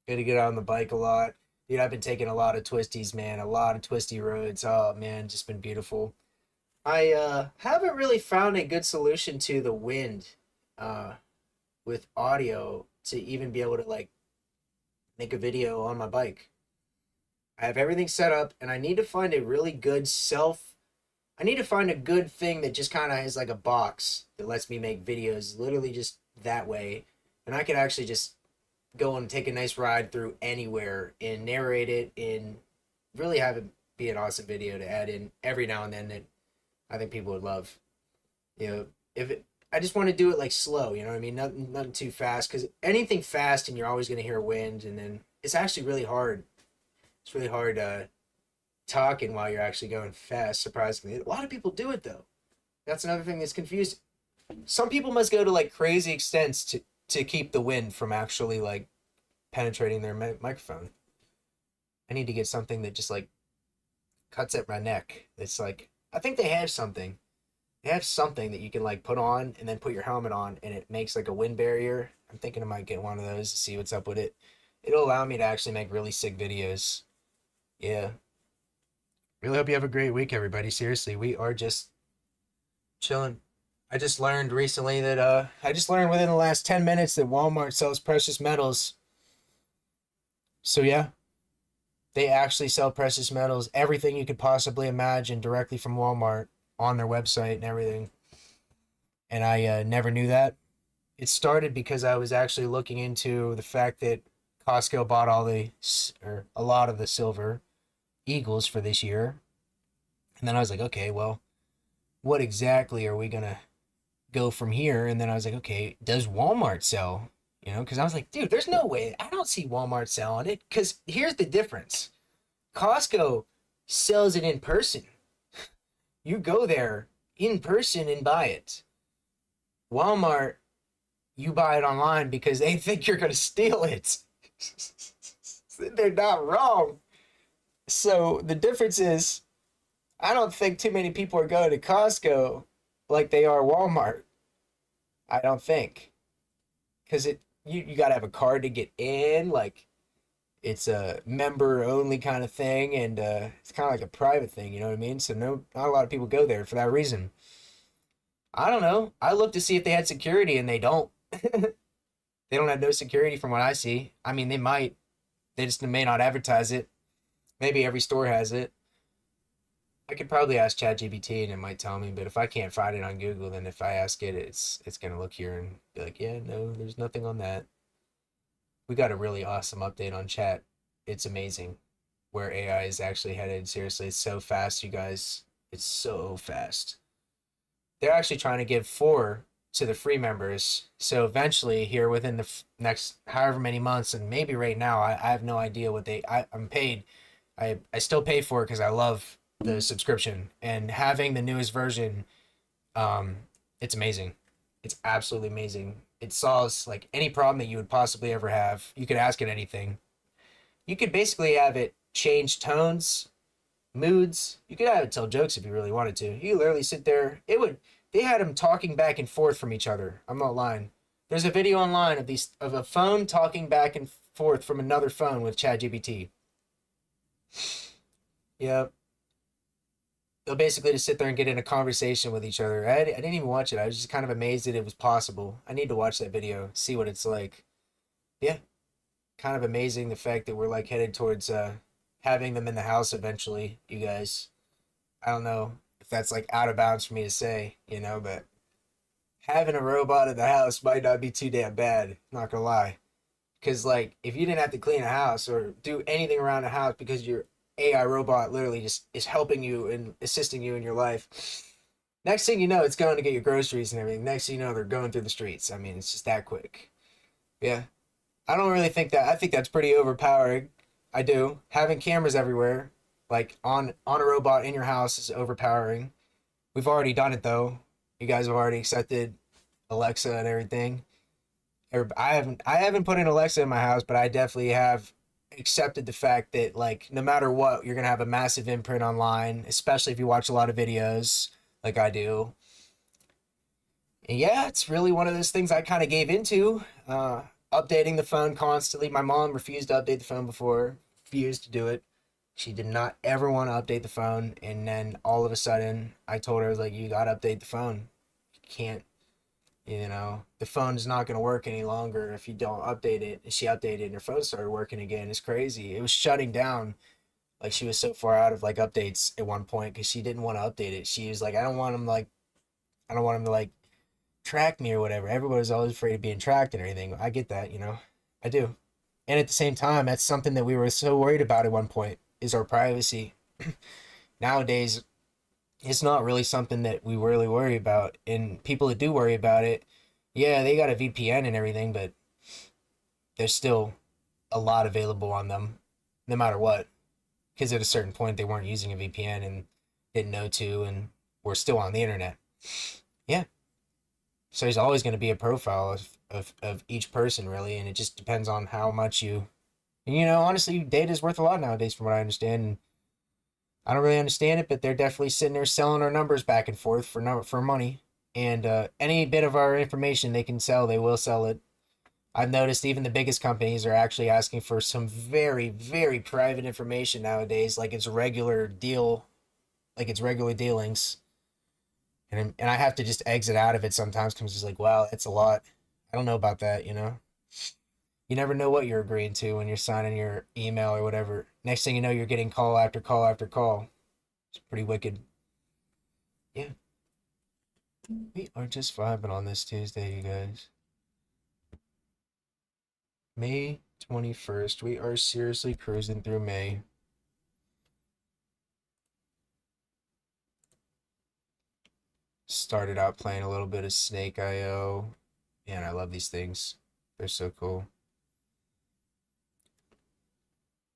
Got to get out on the bike a lot. Dude, I've been taking a lot of twisties, man. A lot of twisty roads. Oh, man, just been beautiful. I haven't really found a good solution to the wind uh, with audio to even be able to like make a video on my bike. I have everything set up, and I need to find a really good I need to find a good thing that just kind of is like a box that lets me make videos literally just that way. And I could actually just go and take a nice ride through anywhere and narrate it and really have it be an awesome video to add in every now and then that I think people would love. You know, I just want to do it like slow, you know what I mean? Nothing too fast, because anything fast and you're always going to hear wind, and then it's actually really hard. It's really hard talking while you're actually going fast, surprisingly. A lot of people do it though. That's another thing that's confusing. Some people must go to like crazy extents to keep the wind from actually like penetrating their microphone. I need to get something that just like cuts at my neck. It's like, I think they have something. They have something that you can like put on and then put your helmet on, and it makes like a wind barrier. I'm thinking I might get one of those to see what's up with it. It'll allow me to actually make really sick videos. Yeah. Really hope you have a great week, everybody. Seriously, we are just chilling. I just learned recently that I just learned within the last 10 minutes that Walmart sells precious metals. So yeah, they actually sell precious metals, everything you could possibly imagine directly from Walmart on their website and everything. And I never knew that. It started because I was actually looking into the fact that Costco bought or a lot of the silver eagles for this year. And then I was like, okay, well, what exactly are we gonna go from here? And then I was like, okay, does Walmart sell? You know, because I was like, dude, there's no way. I don't see Walmart selling it. Because here's the difference. Costco sells it in person. You go there in person and buy it. Walmart, you buy it online because they think you're going to steal it. They're not wrong. So the difference is, I don't think too many people are going to Costco like they are Walmart. I don't think. Because you got to have a card to get in. Like, it's a member only kind of thing, and it's kind of like a private thing, you know what I mean? So not a lot of people go there for that reason. I don't know. I looked to see if they had security, and they don't. They don't have no security from what I see. I mean, they might. They just may not advertise it. Maybe every store has it. I could probably ask ChatGPT and it might tell me, but if I can't find it on Google, then if I ask it, it's gonna look here and be like, yeah, no, there's nothing on that. We got a really awesome update on chat. It's amazing where AI is actually headed. Seriously, it's so fast, you guys. It's so fast. They're actually trying to give 4 to the free members. So eventually, here within the next however many months, and maybe right now, I have no idea what I'm paid. I still pay for it because I love the subscription, and having the newest version, it's amazing. It's absolutely amazing. It solves like any problem that you would possibly ever have. You could ask it anything. You could basically have it change tones, moods. You could have it tell jokes if you really wanted to. You could literally sit there. They had them talking back and forth from each other. I'm not lying. There's a video online of a phone talking back and forth from another phone with ChatGPT. Yep. They'll basically just sit there and get in a conversation with each other. I didn't even watch it. I was just kind of amazed that it was possible. I need to watch that video, see what it's like. Yeah, kind of amazing the fact that we're like headed towards having them in the house eventually, you guys. I don't know if that's like out of bounds for me to say, you know, but having a robot in the house might not be too damn bad, not gonna lie. Because like if you didn't have to clean a house or do anything around the house because your AI robot literally just is helping you and assisting you in your life. Next thing you know, it's going to get your groceries and everything. Next thing you know, they're going through the streets. I mean, it's just that quick. Yeah. I don't really think that. I think that's pretty overpowering. I do. Having cameras everywhere, like on a robot in your house, is overpowering. We've already done it though. You guys have already accepted Alexa and everything. I haven't put in Alexa in my house, but I definitely have accepted the fact that like no matter what, you're gonna have a massive imprint online, especially if you watch a lot of videos like I do. And yeah, it's really one of those things I kind of gave into. Updating the phone constantly. My mom refused to update the phone before, refused to do it. She did not ever want to update the phone, and then all of a sudden I told her, I was like, you gotta update the phone. You can't, you know, the phone's not going to work any longer if you don't update it. And she updated and her phone started working again. It's crazy. It was shutting down. Like she was so far out of like updates at one point because she didn't want to update it. She was like, I don't want him to like track me or whatever. Everybody's always afraid of being tracked and everything. I get that, you know, I do. And at the same time, that's something that we were so worried about at one point is our privacy. Nowadays, it's not really something that we really worry about. And people that do worry about it, yeah, they got a VPN and everything, but there's still a lot available on them, no matter what. Because at a certain point, they weren't using a VPN and didn't know to, and were still on the internet. Yeah. So there's always going to be a profile of each person, really, and it just depends on how much you. And, honestly, data is worth a lot nowadays, from what I understand. And I don't really understand it, but they're definitely sitting there selling our numbers back and forth for money. And any bit of our information they can sell, they will sell it. I've noticed even the biggest companies are actually asking for some very, very private information nowadays, like it's regular deal, like it's regular dealings. And I have to just exit out of it sometimes because it's like, wow, that's a lot. I don't know about that. You never know what you're agreeing to when you're signing your email or whatever. Next thing you know, you're getting call after call after call. It's pretty wicked. Yeah. We are just vibing on this Tuesday, you guys. May 21st. We are seriously cruising through May. Started out playing a little bit of Snake IO. Man, I love these things. They're so cool.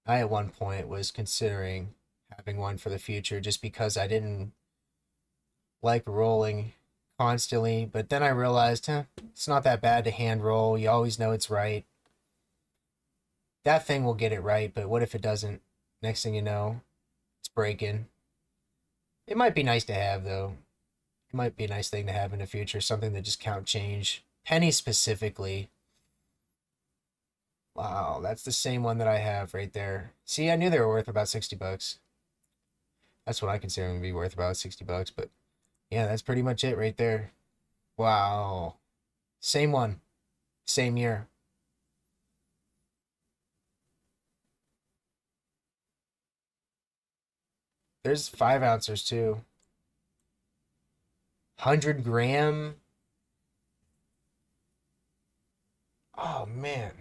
I at one point was considering having one for the future just because I didn't like rolling constantly, but then I realized, it's not that bad to hand roll. You always know it's right. That thing will get it right, but what if it doesn't? Next thing you know, it's breaking. It might be nice to have, though. It might be a nice thing to have in the future, something that just count change. Penny specifically. Wow, that's the same one that I have right there. See, I knew they were worth about $60. That's what I consider them to be worth, about $60, but yeah, that's pretty much it right there. Wow. Same one. Same year. There's 5 ounces too. 100 gram. Oh man.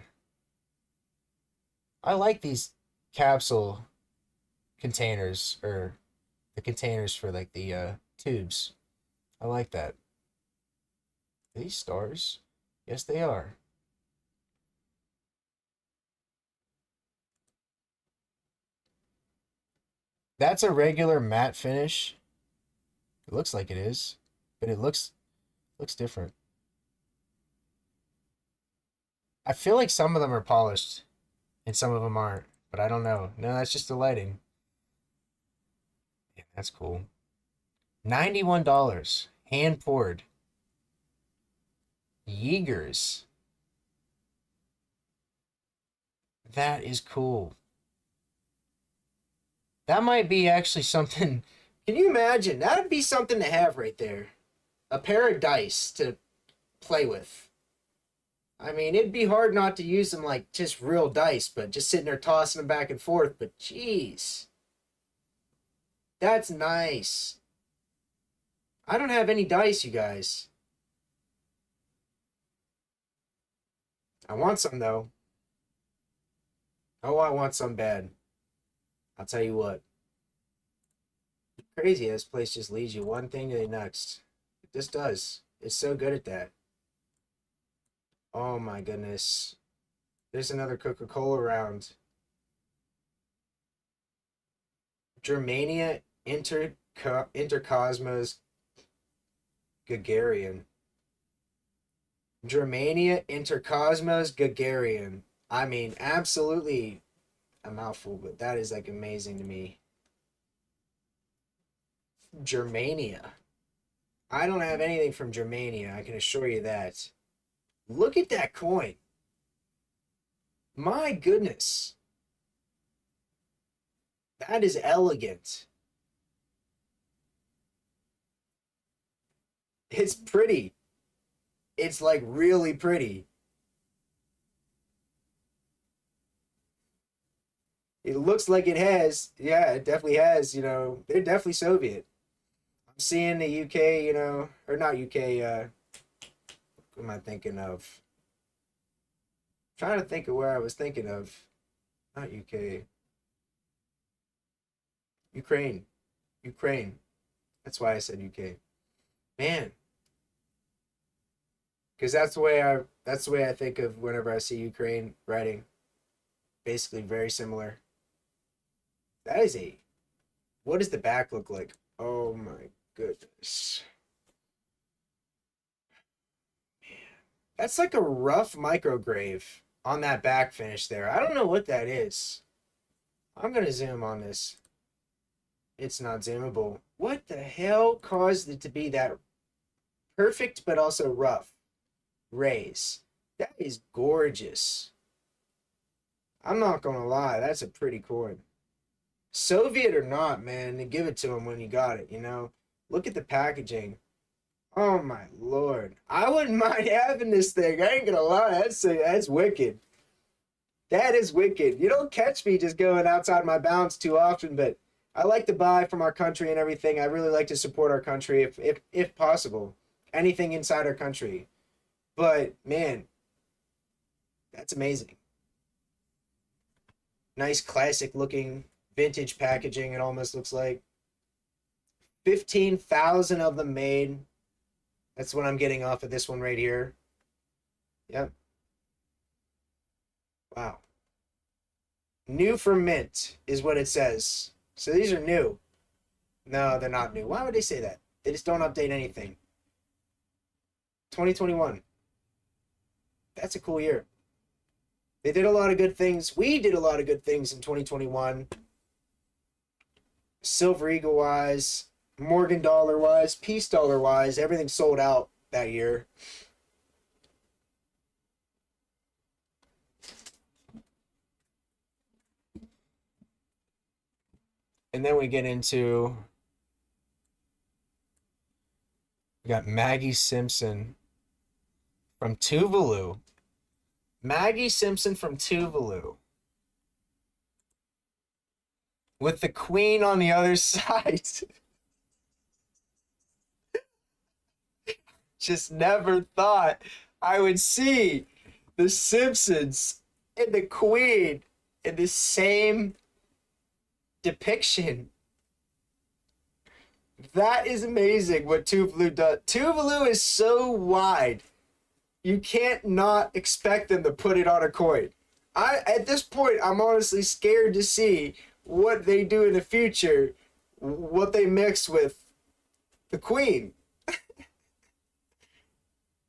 I like these capsule containers, or the containers for like the tubes. I like that. Are these stars? Yes, they are. That's a regular matte finish. It looks like it is, but it looks different. I feel like some of them are polished and some of them aren't, but I don't know. No, that's just the lighting. Yeah, that's cool. $91. Hand poured. Yeagers. That is cool. That might be actually something. Can you imagine? That'd be something to have right there. A pair of dice to play with. I mean, it'd be hard not to use them like just real dice, but just sitting there tossing them back and forth. But jeez, that's nice. I don't have any dice, you guys. I want some though. Oh, I want some bad. I'll tell you what. Crazy, this place just leads you one thing to the next. It just does. It's so good at that. Oh my goodness. There's another Coca-Cola round. Germania Intercosmos Gagarin. Germania Intercosmos Gagarin. I mean, absolutely a mouthful, but that is like amazing to me. Germania. I don't have anything from Germania, I can assure you that. Look at that coin. My goodness. That is elegant. It's pretty. It's like really pretty. It looks like it has. Yeah, it definitely has. They're definitely Soviet. I'm seeing the UK, or not UK. What am I thinking of? Trying to think of where I was thinking of. Not UK. Ukraine. Ukraine. That's why I said UK. Man, because that's the way I think of whenever I see Ukraine writing. Basically, very similar. That is a. What does the back look like? Oh my goodness. That's like a rough micrograve on that back finish there. I don't know what that is. I'm gonna zoom on this. It's not zoomable. What the hell caused it to be that perfect but also rough rays? That is gorgeous. I'm not gonna lie, that's a pretty coin. Soviet or not, man, to give it to him when you got it, you know? Look at the packaging. Oh my lord. I wouldn't mind having this thing. I ain't gonna lie, that's wicked. That is wicked. You don't catch me just going outside my bounds too often, but I like to buy from our country and everything. I really like to support our country if possible. Anything inside our country. But man, that's amazing. Nice classic looking vintage packaging, it almost looks like. 15,000 of them made. That's what I'm getting off of this one right here. Yep. Wow. New from mint is what it says. So these are new. No, they're not new. Why would they say that? They just don't update anything. 2021. That's a cool year. They did a lot of good things. We did a lot of good things in 2021. Silver Eagle wise, Morgan dollar wise, Peace dollar wise, everything sold out that year. And then we get into, we got Maggie Simpson from Tuvalu. Maggie Simpson from Tuvalu. With the queen on the other side. Just never thought I would see the Simpsons and the queen in the same depiction. That is amazing what Tuvalu does. Tuvalu is so wide. You can't not expect them to put it on a coin. At this point, I'm honestly scared to see what they do in the future, what they mix with the queen.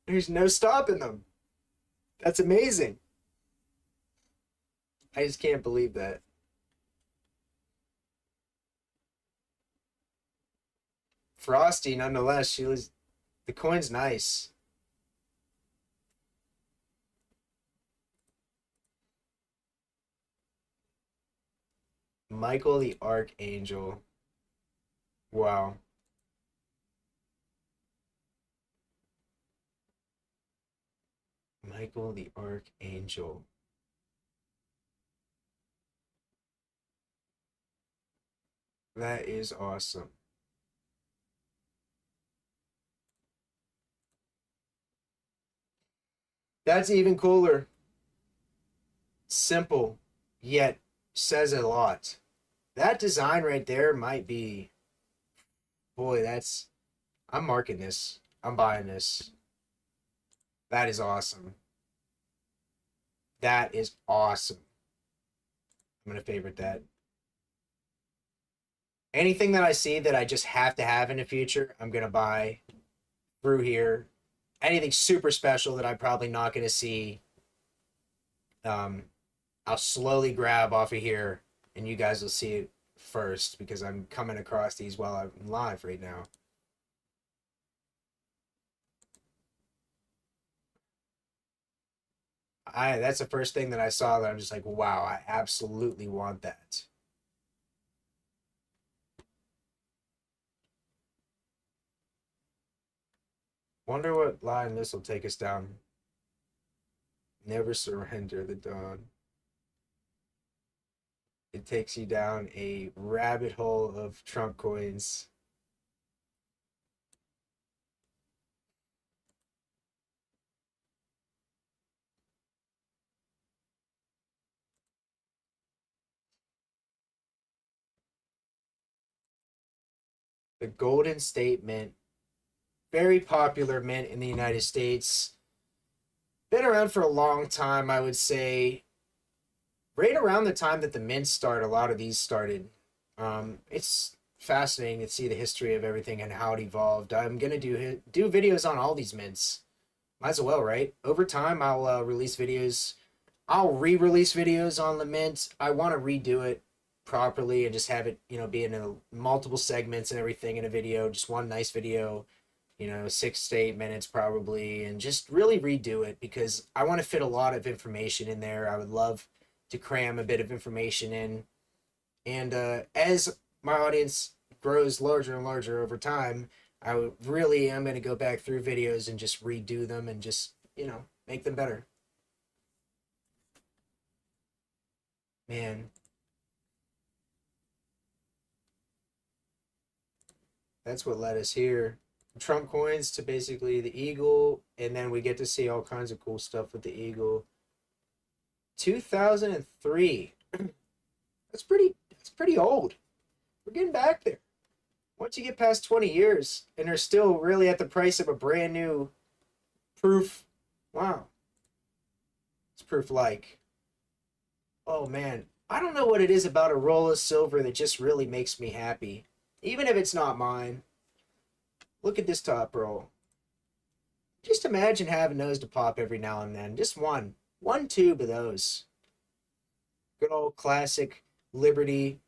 There's no stopping them. That's amazing. I just can't believe that. Frosty, nonetheless, the coin's nice. Michael the Archangel. Wow. Michael the Archangel. That is awesome. That's even cooler. Simple, yet says a lot. That design right there might be, boy, I'm marking this. I'm buying this. That is awesome. That is awesome. I'm going to favorite that. Anything that I see that I just have to have in the future, I'm going to buy through here. Anything super special that I'm probably not going to see, I'll slowly grab off of here, and you guys will see it first because I'm coming across these while I'm live right now. That's the first thing that I saw that I'm just like, wow, I absolutely want that. Wonder what line this will take us down. Never surrender the dawn. It takes you down a rabbit hole of Trump coins. The Golden State Mint. Very popular mint in the United States. Been around for a long time, I would say. Right around the time that the mints start, a lot of these started. It's fascinating to see the history of everything and how it evolved. I'm gonna do videos on all these mints. Might as well, right? Over time, I'll release videos. I'll re-release videos on the mint. I want to redo it properly and just have it, be in multiple segments and everything in a video. Just one nice video, 6 to 8 minutes probably, and just really redo it because I want to fit a lot of information in there. I would love to cram a bit of information in. And as my audience grows larger and larger over time, I would really am going to go back through videos and just redo them and just, make them better. Man. That's what led us here. Trump coins to basically the eagle, and then we get to see all kinds of cool stuff with the eagle. 2003. That's pretty old. We're getting back there. Once you get past 20 years and they're still really at the price of a brand new proof. Wow. It's proof like. Oh man, I don't know what it is about a roll of silver that just really makes me happy. Even if it's not mine. Look at this top roll. Just imagine having those to pop every now and then. Just one. One tube of those. Good old classic Liberty.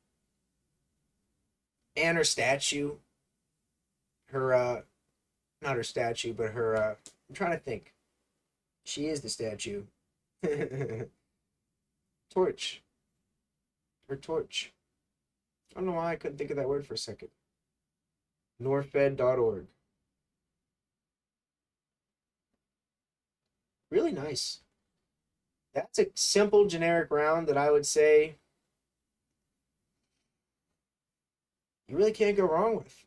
And her statue. Her, not her statue, but her, I'm trying to think. She is the statue. Torch. Her torch. I don't know why I couldn't think of that word for a second. Northfed.org. Really nice. That's a simple generic round that I would say you really can't go wrong with.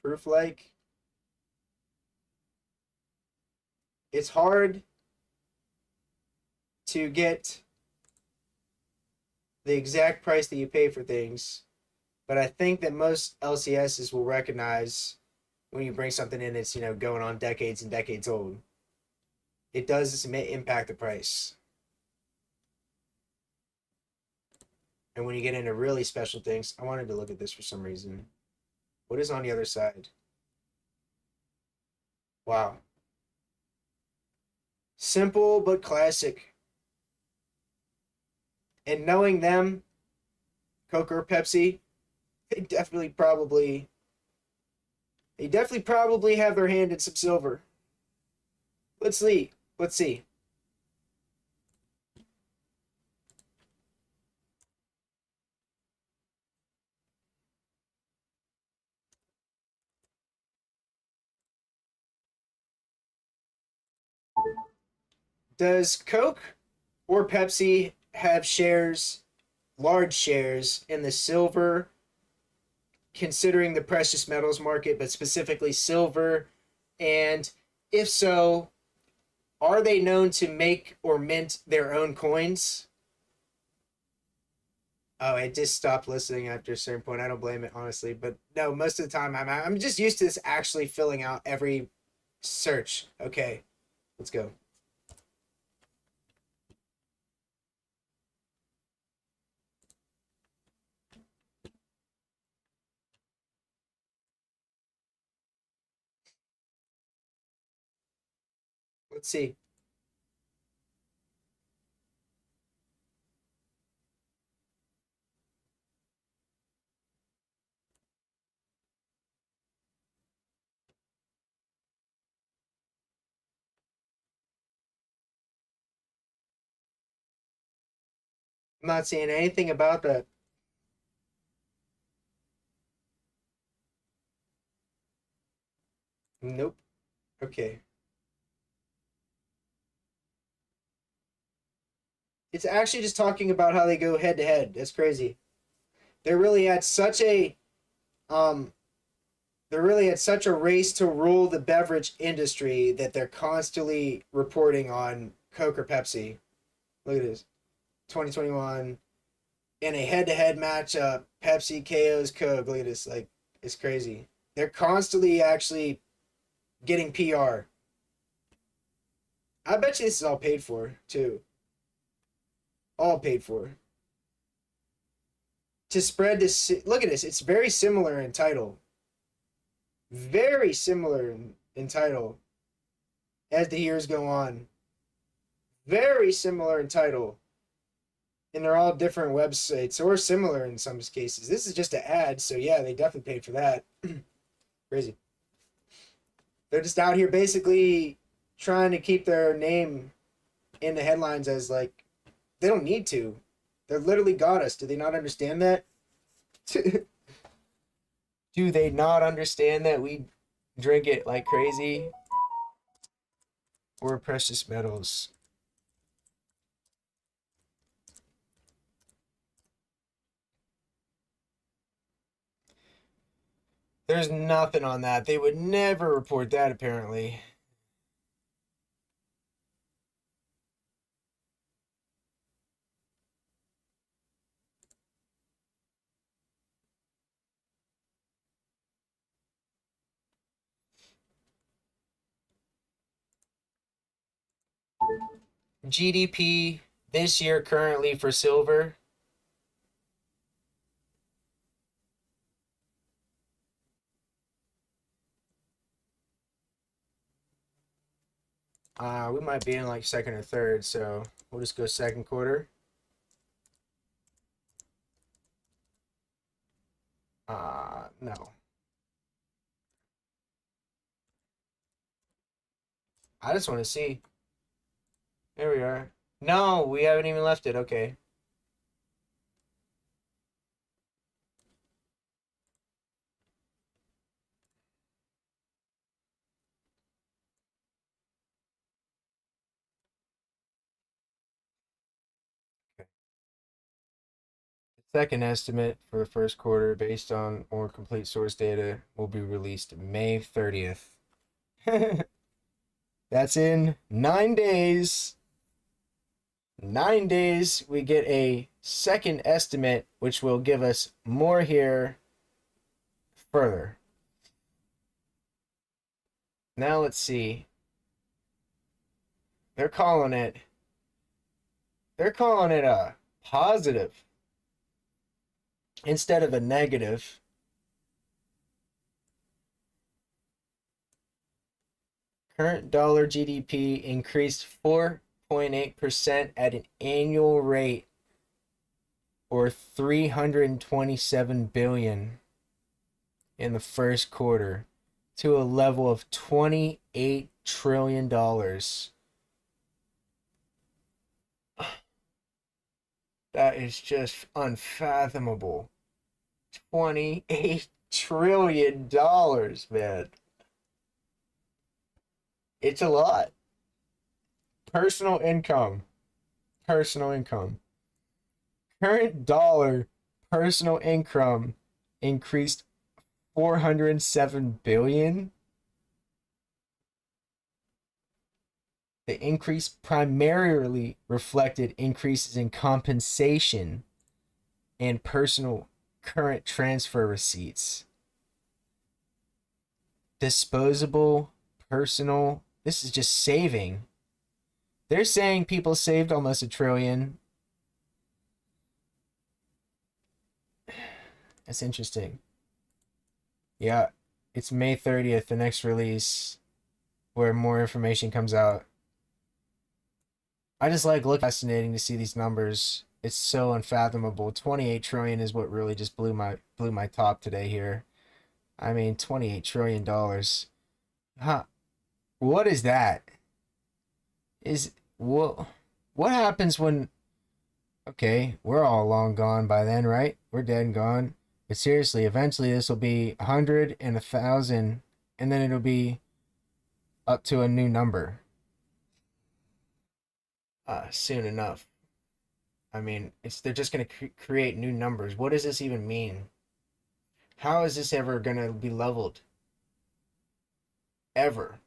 Proof like. It's hard to get the exact price that you pay for things, but I think that most LCSs will recognize when you bring something in that's, going on decades and decades old. It does impact the price. And when you get into really special things, I wanted to look at this for some reason. What is on the other side? Wow. Simple but classic. And knowing them, Coke or Pepsi, they definitely probably have their hand in some silver. Let's see. Does Coke or Pepsi have large shares in the silver, considering the precious metals market, but specifically silver? And if so, are they known to make or mint their own coins? Oh, I just stopped listening after a certain point. I don't blame it, honestly. But no, most of the time I'm just used to this actually filling out every search. Okay, let's go. Let's see. I'm not seeing anything about that. Nope. Okay. It's actually just talking about how they go head to head. That's crazy. They're really at such a um they're really at such a race to rule the beverage industry that they're constantly reporting on Coke or Pepsi. Look at this. 2021 in a head-to-head matchup, Pepsi KO's Coke. Look at this. Like, it's crazy. They're constantly actually getting PR. I bet you this is all paid for, too. All paid for. To spread this. Look at this. It's very similar in title. Very similar in title as the years go on. Very similar in title. And they're all different websites or similar in some cases. This is just an ad, so yeah, they definitely paid for that. Crazy. They're just out here basically trying to keep their name in the headlines as like, they don't need to. They're literally got us. Do they not understand that? Do they not understand that we drink it like crazy? Or precious metals? There's nothing on that. They would never report that, apparently. GDP this year currently for silver. We might be in like second or third, so we'll just go second quarter. No. I just want to see. There we are. No, we haven't even left it. Okay. Second estimate for the first quarter based on more complete source data will be released May 30th. That's in 9 days. 9 days, we get a second estimate, which will give us more here further. Now let's see. They're calling it a positive instead of a negative. Current dollar GDP increased 4.8% at an annual rate, or 327 billion in the first quarter, to a level of $28 trillion. That is just unfathomable. $28 trillion, man. It's a lot. Personal income. Personal income. Current dollar personal income increased 407 billion. The increase primarily reflected increases in compensation and personal current transfer receipts. Disposable personal, this is just saving. They're saying people saved almost $1 trillion. That's interesting. Yeah, it's May 30th, the next release, where more information comes out. I just like look fascinating to see these numbers. It's so unfathomable. 28 trillion is what really just blew my top today here. I mean, 28 trillion dollars. Huh. What is that? What happens when, okay, we're all long gone by then, right? We're dead and gone. But seriously, eventually this will be 100 and 1,000, and then it'll be up to a new number. Soon enough. I mean, they're just gonna create new numbers. What does this even mean? How is this ever gonna be leveled? Ever?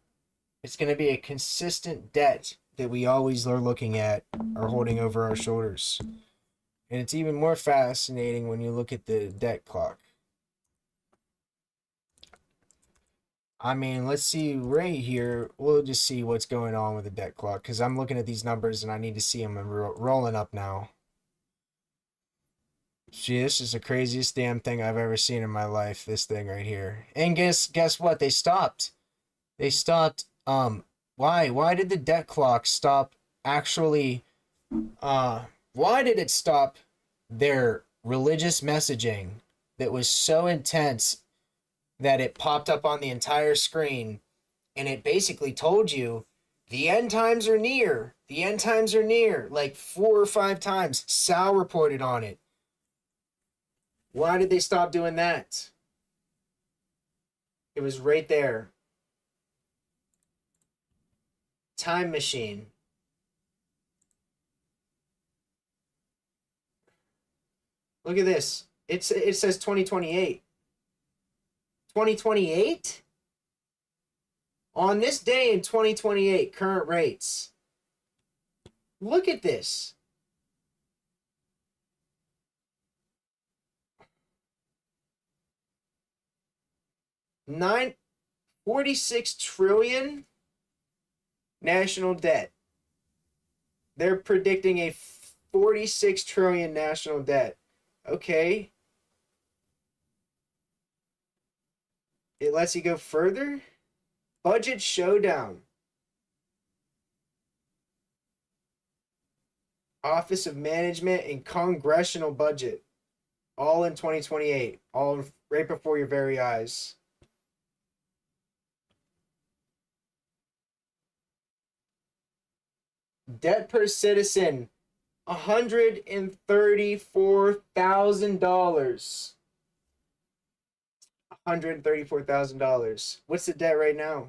It's gonna be a consistent debt that we always are looking at or holding over our shoulders. And it's even more fascinating when you look at the debt clock. I mean, let's see right here. We'll just see what's going on with the debt clock because I'm looking at these numbers and I need to see them rolling up now. Gee, this is the craziest damn thing I've ever seen in my life. This thing right here. And guess what? They stopped. They stopped. Why did the debt clock stop? Actually, why did it stop their religious messaging that was so intense that it popped up on the entire screen and it basically told you the end times are near. The end times are near. Like 4 or 5 times. Sal reported on it. Why did they stop doing that? It was right there. Time machine. Look at this. It says 2028. 2028? On this day in 2028, current rates. Look at this. $46 trillion national debt. They're predicting a 46 trillion national debt. Okay. It lets you go further. Budget showdown. Office of Management and Congressional Budget. All in 2028. All right before your very eyes. Debt per citizen, $134,000. $134,000. What's the debt right now?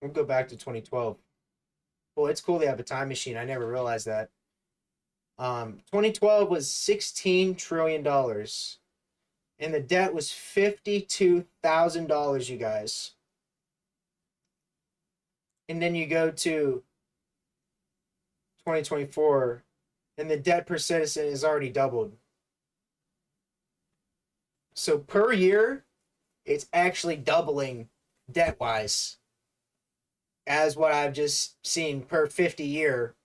We'll go back to 2012. Well, it's cool they have a time machine. I never realized that. 2012 was $16 trillion. And the debt was $52,000, you guys. And then you go to 2024, and the debt per citizen is already doubled. So per year, it's actually doubling debt-wise. As what I've just seen per 50 year,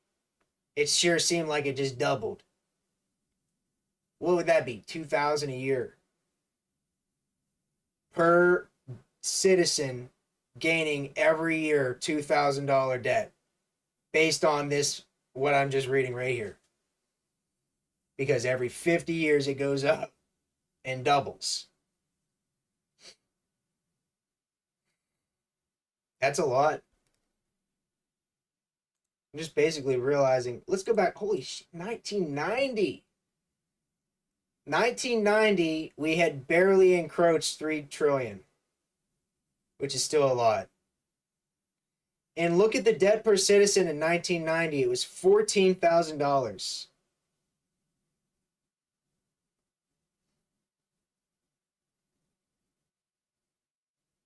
it sure seemed like it just doubled. What would that be? 2,000 a year per citizen gaining every year $2,000 debt based on this, what I'm just reading right here. Because every 50 years it goes up and doubles. That's a lot. I'm just basically realizing, let's go back. Holy shit, 1990. 1990, we had barely encroached 3 trillion, which is still a lot. And look at the debt per citizen in 1990. It was $14,000.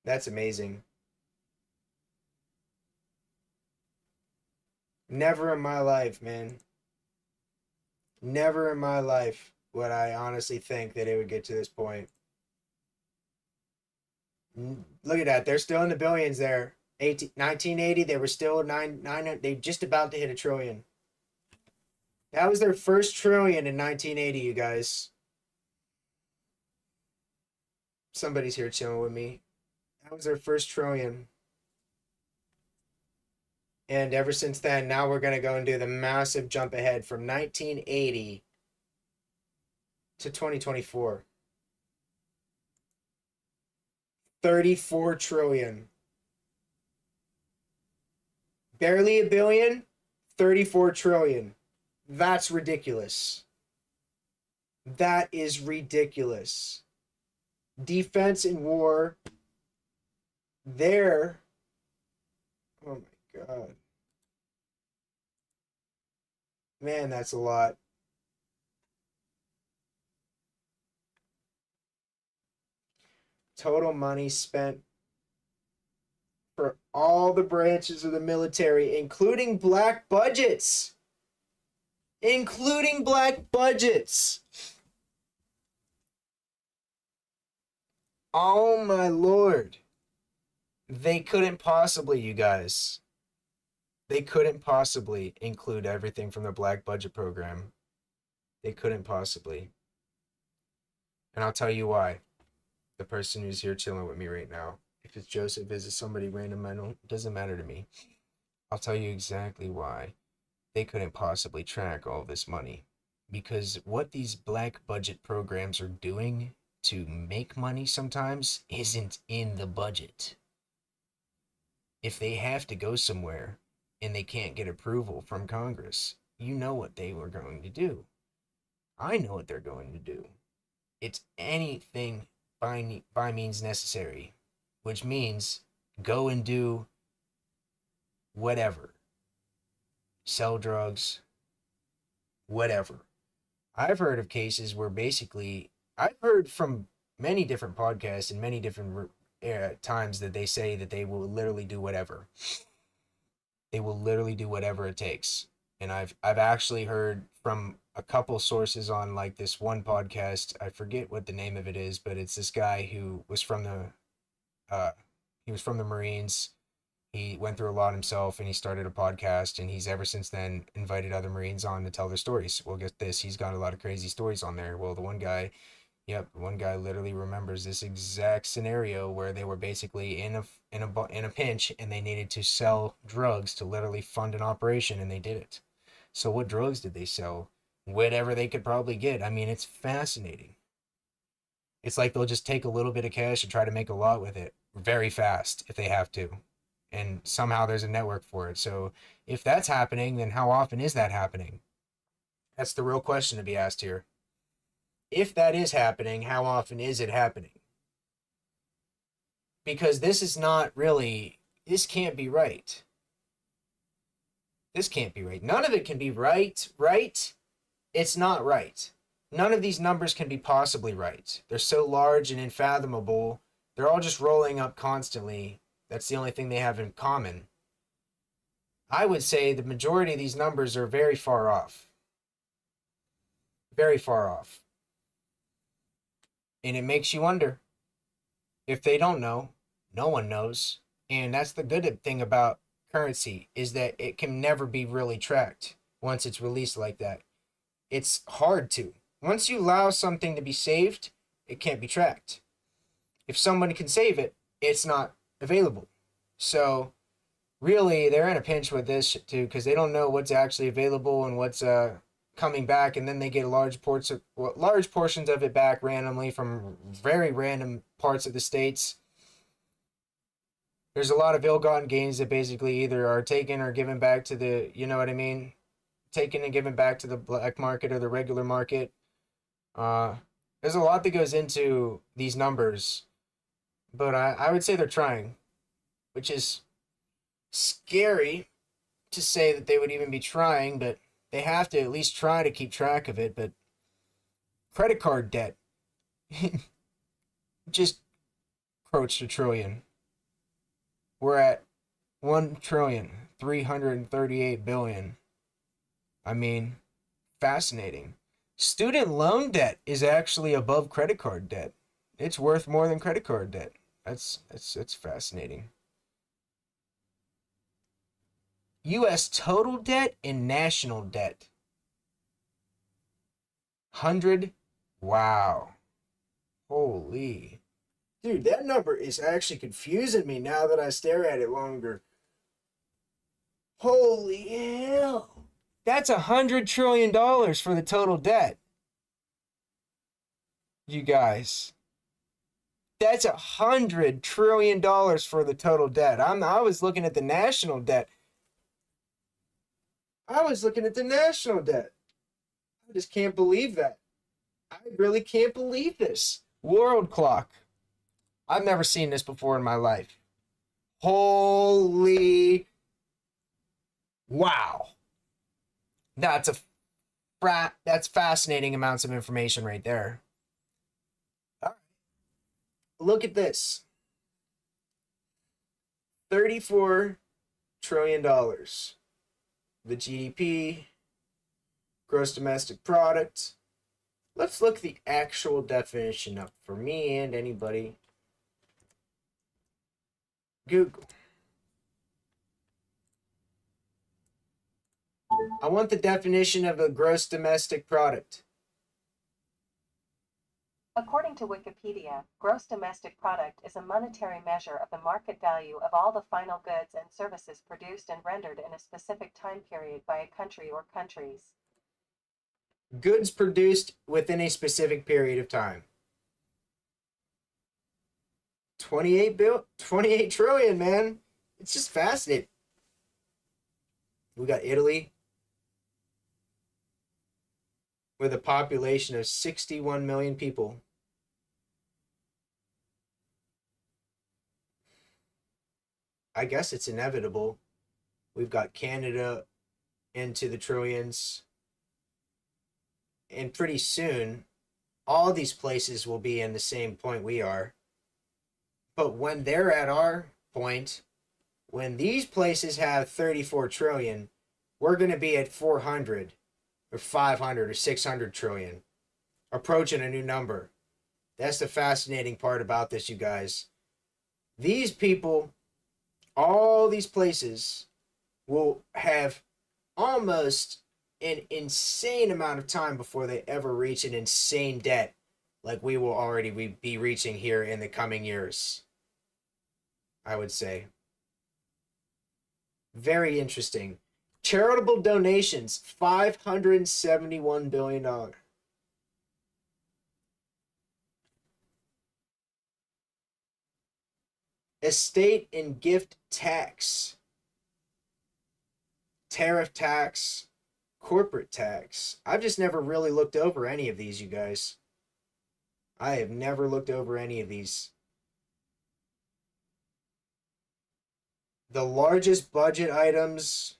That's amazing. Never in my life, man. Never in my life would I honestly think that it would get to this point. Look at that. They're still in the billions there. 1980, they were still they just about to hit a trillion. That was their first trillion in 1980, you guys. Somebody's here chilling with me. That was their first trillion. And ever since then, now we're going to go and do the massive jump ahead from 1980 to 2024. 34 trillion. Barely a billion, 34 trillion. That's ridiculous. That is ridiculous. Defense and war, there. Oh my God. Man, that's a lot. Total money spent for all the branches of the military, including black budgets. Including black budgets. Oh my lord. They couldn't possibly, you guys. They couldn't possibly include everything from the black budget program. They couldn't possibly. And I'll tell you why. The person who's here chilling with me right now. If it's Joseph, is it somebody random? It doesn't matter to me. I'll tell you exactly why they couldn't possibly track all this money. Because what these black budget programs are doing to make money sometimes isn't in the budget. If they have to go somewhere and they can't get approval from Congress, you know what they were going to do. I know what they're going to do. It's anything by means necessary, which means go and do whatever. Sell drugs, whatever. I've heard of cases where basically, I've heard from many different podcasts and many different times that they say that they will literally do whatever. They will literally do whatever it takes. And I've actually heard from a couple sources on like this one podcast. I forget what the name of it is, but it's this guy who was from the Marines. He went through a lot himself and he started a podcast, and he's ever since then invited other Marines on to tell their stories. Well, get this, he's got a lot of crazy stories on there. Well, one guy literally remembers this exact scenario where they were basically in a pinch and they needed to sell drugs to literally fund an operation, and they did it. So what drugs did they sell? Whatever they could probably get. I mean, it's fascinating. It's like they'll just take a little bit of cash and try to make a lot with it very fast if they have to. And somehow there's a network for it. So if that's happening, then how often is that happening? That's the real question to be asked here. If that is happening, how often is it happening? Because this can't be right. This can't be right. None of it can be right? It's not right. None of these numbers can be possibly right. They're so large and unfathomable. They're all just rolling up constantly. That's the only thing they have in common. I would say the majority of these numbers are very far off. Very far off. And it makes you wonder. If they don't know, no one knows. And that's the good thing about currency, is that it can never be really tracked once it's released like that. It's hard to. Once you allow something to be saved, it can't be tracked. If someone can save it, it's not available. So really, they're in a pinch with this too, because they don't know what's actually available and what's coming back, and then they get large portions of it back randomly from very random parts of the states. There's a lot of ill-gotten gains that basically either are taken or given back to the, you know what I mean? Taken and given back to the black market or the regular market. There's a lot that goes into these numbers, but I would say they're trying, which is scary to say that they would even be trying, but they have to at least try to keep track of it. But credit card debt just approached $1 trillion. We're at 1,338,000,000,000. I mean, fascinating. Student loan debt is actually above credit card debt. It's worth more than credit card debt. That's fascinating. U.S. total debt and national debt. 100. Wow. Holy. Dude, that number is actually confusing me now that I stare at it longer. Holy hell. That's $100 trillion for the total debt. You guys. That's $100 trillion for the total debt. I was looking at the national debt. I just can't believe that. I really can't believe this. World clock. I've never seen this before in my life. Holy wow. That's fascinating amounts of information right there. All right. look at this. $34 trillion. The GDP, gross domestic product. Let's look the actual definition up for me and anybody. Google. I want the definition of a gross domestic product. According to Wikipedia, gross domestic product is a monetary measure of the market value of all the final goods and services produced and rendered in a specific time period by a country or countries. Goods produced within a specific period of time. 28 trillion, man. It's just fascinating. We got Italy with a population of 61 million people. I guess it's inevitable. We've got Canada into the trillions. And pretty soon, all these places will be in the same point we are. But when they're at our point, when these places have 34 trillion, we're going to be at 400 or 500 or 600 trillion, approaching a new number. That's the fascinating part about this, you guys. These people, all these places, will have almost an insane amount of time before they ever reach an insane debt like we will already be reaching here in the coming years, I would say. Very interesting. Charitable donations, $571 billion. Estate and gift tax, tariff tax, corporate tax. I've just never really looked over any of these, you guys. I have never looked over any of these. The largest budget items,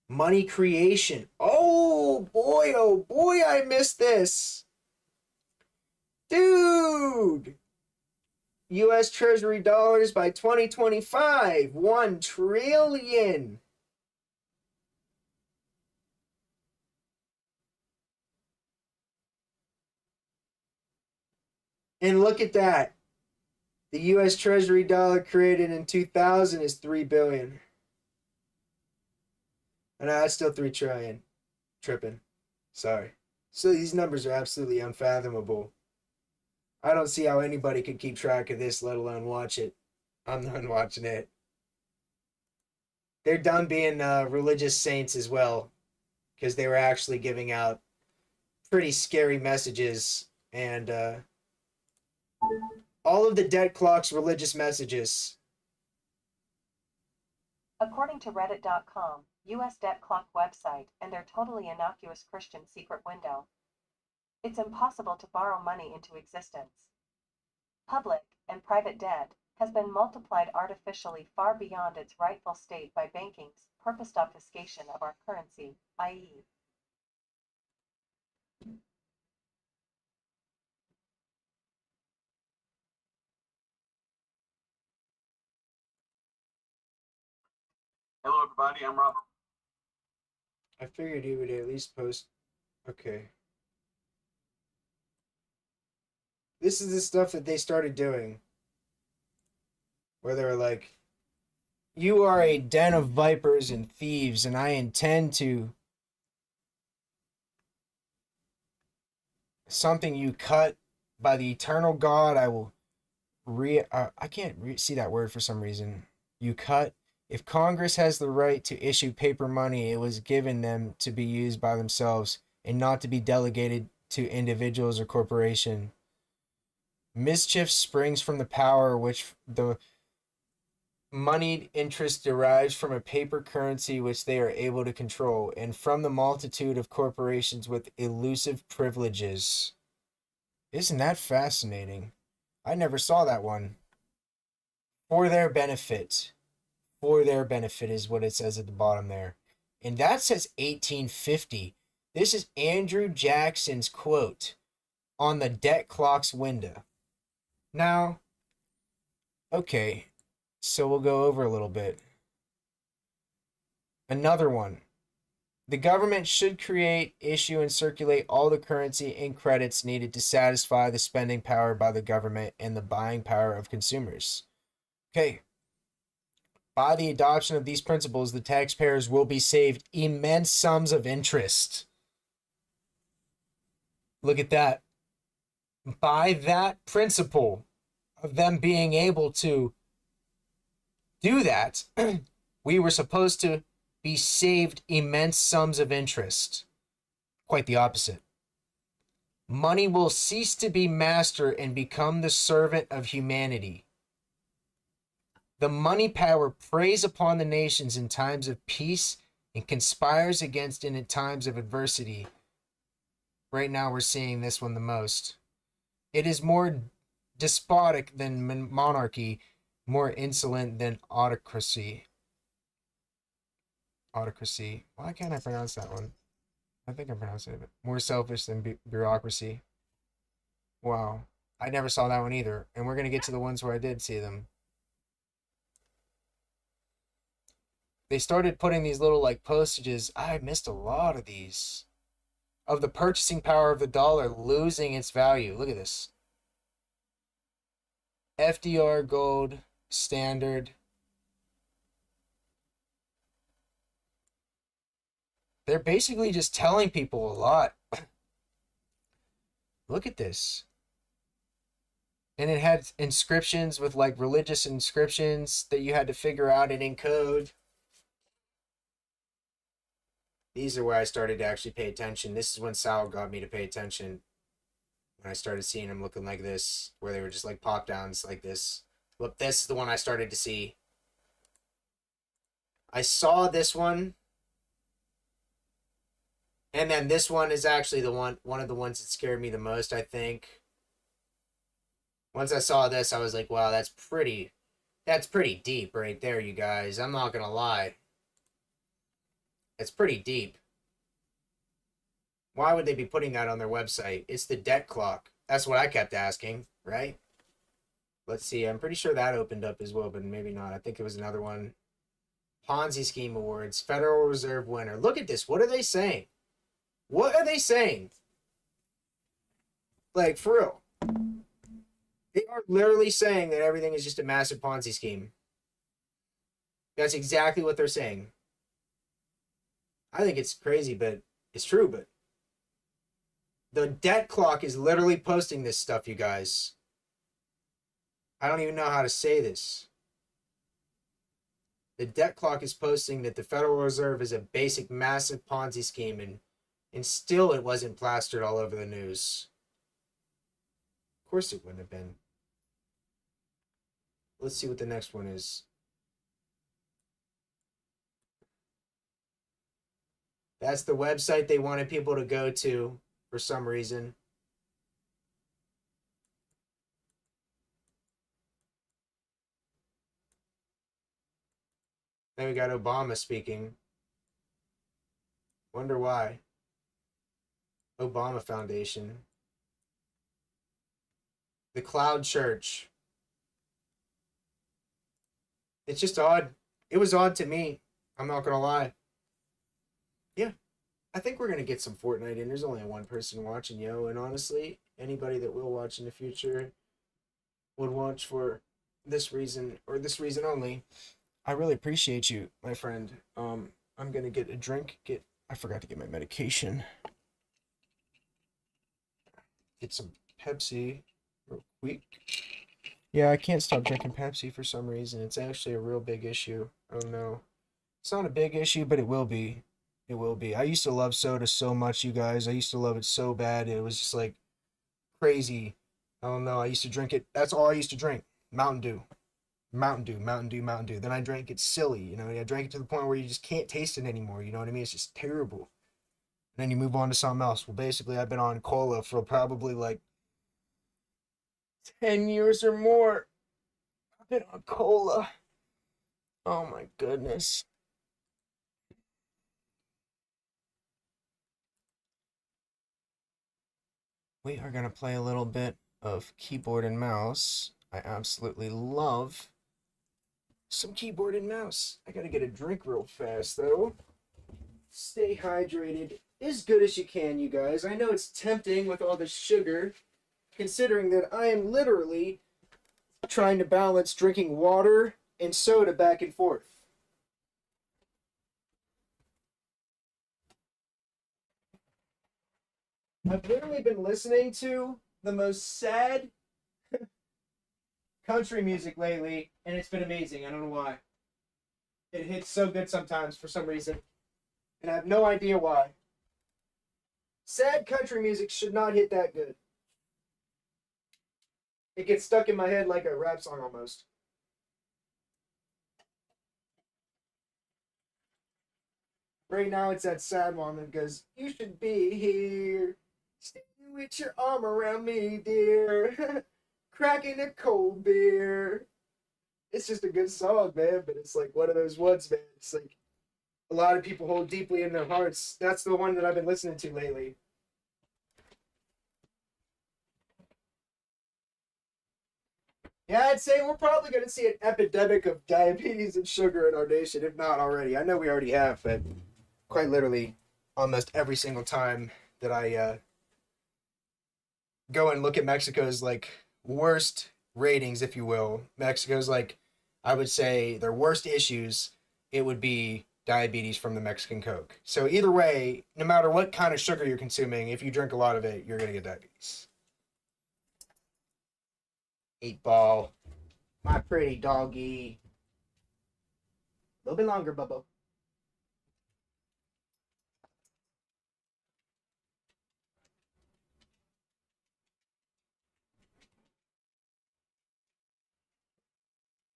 money creation. Oh boy, I missed this. Dude! U.S. Treasury dollars by 2025, 1 trillion. And look at that. The U.S. Treasury dollar created in 2000 is 3 billion. And that's still 3 trillion. Tripping. Sorry. So these numbers are absolutely unfathomable. I don't see how anybody could keep track of this, let alone watch it. I'm done watching it. They're done being religious saints as well, because they were actually giving out pretty scary messages and all of the debt clock's religious messages. According to Reddit.com, US Debt Clock website, and their totally innocuous Christian secret window, it's impossible to borrow money into existence. Public and private debt has been multiplied artificially far beyond its rightful state by banking's purposed obfuscation of our currency, i.e., Hello, everybody. I'm Robert. I figured he would at least post. Okay. This is the stuff that they started doing. Where they were like, you are a den of vipers and thieves, and I intend to. Something you cut by the eternal God, I will I can't see that word for some reason. You cut. If Congress has the right to issue paper money, it was given them to be used by themselves and not to be delegated to individuals or corporation. Mischief springs from the power which the moneyed interest derives from a paper currency which they are able to control, and from the multitude of corporations with elusive privileges. Isn't that fascinating? I never saw that one. For their benefit. For their benefit is what it says at the bottom there. And that says 1850. This is Andrew Jackson's quote on the debt clock's window. Now, okay, so we'll go over a little bit. Another one. The government should create, issue, and circulate all the currency and credits needed to satisfy the spending power by the government and the buying power of consumers. Okay. By the adoption of these principles, the taxpayers will be saved immense sums of interest. Look at that. By that principle of them being able to do that, we were supposed to be saved immense sums of interest. Quite the opposite. Money will cease to be master and become the servant of humanity. The money power preys upon the nations in times of peace and conspires against it in times of adversity. Right now, we're seeing this one the most. It is more despotic than monarchy, more insolent than autocracy. Autocracy. Why can't I pronounce that one? I think I'm pronouncing it. More selfish than bureaucracy. Wow. I never saw that one either. And we're going to get to the ones where I did see them. They started putting these little like postages. I missed a lot of these. Of the purchasing power of the dollar losing its value. Look at this. FDR gold standard. They're basically just telling people a lot. Look at this. And it had inscriptions with like religious inscriptions that you had to figure out and encode. These are where I started to actually pay attention. This is when Sal got me to pay attention. When I started seeing them looking like this, where they were just like pop downs like this. Look, this is the one I started to see. I saw this one. And then this one is actually one of the ones that scared me the most, I think. Once I saw this, I was like, wow, that's pretty deep right there, you guys. I'm not gonna lie. It's pretty deep. Why would they be putting that on their website? It's the debt clock. That's what I kept asking, right? Let's see. I'm pretty sure that opened up as well, but maybe not. I think it was another one. Ponzi Scheme Awards, Federal Reserve winner. Look at this. What are they saying? What are they saying? Like, for real. They are literally saying that everything is just a massive Ponzi scheme. That's exactly what they're saying. I think it's crazy, but it's true, but the debt clock is literally posting this stuff, you guys. I don't even know how to say this. The debt clock is posting that the Federal Reserve is a basic massive Ponzi scheme, and still it wasn't plastered all over the news. Of course it wouldn't have been. Let's see what the next one is. That's the website they wanted people to go to for some reason. Then we got Obama speaking. Wonder why. Obama Foundation. The Cloud Church. It's just odd. It was odd to me. I'm not gonna lie. Yeah, I think we're gonna get some Fortnite in. There's only one person watching, yo, and honestly, anybody that will watch in the future would watch for this reason or this reason only. I really appreciate you, my friend. I'm gonna get a drink. I forgot to get my medication. Get some Pepsi real quick. Yeah, I can't stop drinking Pepsi for some reason. It's actually a real big issue. Oh no. It's not a big issue, but it will be. It will be. I used to love soda so much, you guys. I used to love it so bad. It was just like crazy. I don't know. I used to drink it. That's all I used to drink. Mountain Dew. Mountain Dew, Mountain Dew, Mountain Dew. Then I drank it silly, you know. I drank it to the point where you just can't taste it anymore. You know what I mean? It's just terrible. And then you move on to something else. Well, basically, I've been on cola for probably like 10 years or more. I've been on cola. Oh my goodness. We are going to play a little bit of keyboard and mouse. I absolutely love some keyboard and mouse. I gotta get a drink real fast though. Stay hydrated as good as you can, you guys. I know it's tempting with all the sugar, considering that I am literally trying to balance drinking water and soda back and forth. I've literally been listening to the most sad country music lately, and it's been amazing. I don't know why. It hits so good sometimes for some reason, and I have no idea why. Sad country music should not hit that good. It gets stuck in my head like a rap song almost. Right now it's that sad one that goes, "You should be here, standing with your arm around me, dear, cracking a cold beer." It's just a good song, man, but it's like one of those ones, man. It's like a lot of people hold deeply in their hearts. That's the one that I've been listening to lately. Yeah, I'd say we're probably going to see an epidemic of diabetes and sugar in our nation, if not already. I know we already have, but quite literally, almost every single time that I go and look at Mexico's like worst ratings, if you will, Mexico's like, I would say their worst issues, it would be diabetes from the Mexican Coke. So either way, no matter what kind of sugar you're consuming, if you drink a lot of it, you're going to get diabetes. 8 ball. My pretty doggy. A little bit longer, Bubba.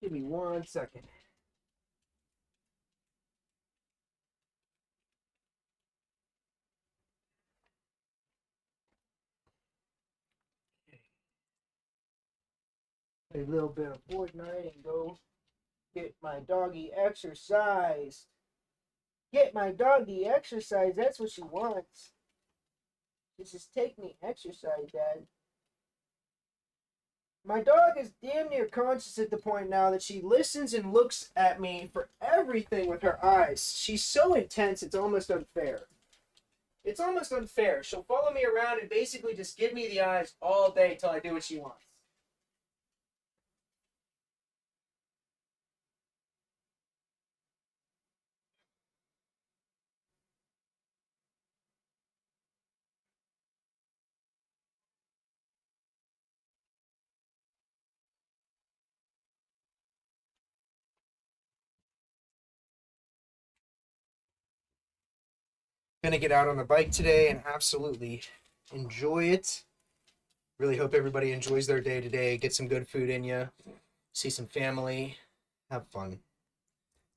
Give me 1 second. Play a little bit of Fortnite and go get my doggy exercise. Get my doggy exercise. That's what she wants. Just take me exercise, Dad. My dog is damn near conscious at the point now that she listens and looks at me for everything with her eyes. She's so intense, it's almost unfair. It's almost unfair. She'll follow me around and basically just give me the eyes all day till I do what she wants. Gonna get out on the bike today and absolutely enjoy it. Really hope everybody enjoys their day today. Get some good food in you. See some family. Have fun.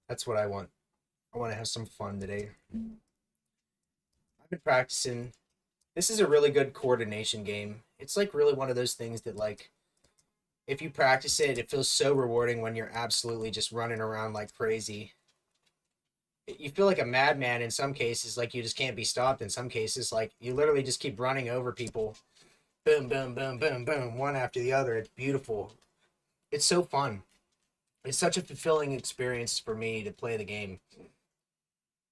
That's what I want. I want to have some fun today. I've been practicing. This is a really good coordination game. It's like really one of those things that like if you practice it, it feels so rewarding when you're absolutely just running around like crazy. You feel like a madman in some cases, like you just can't be stopped in some cases. Like you literally just keep running over people. Boom, boom, boom, boom, boom, one after the other. It's beautiful. It's so fun. It's such a fulfilling experience for me to play the game.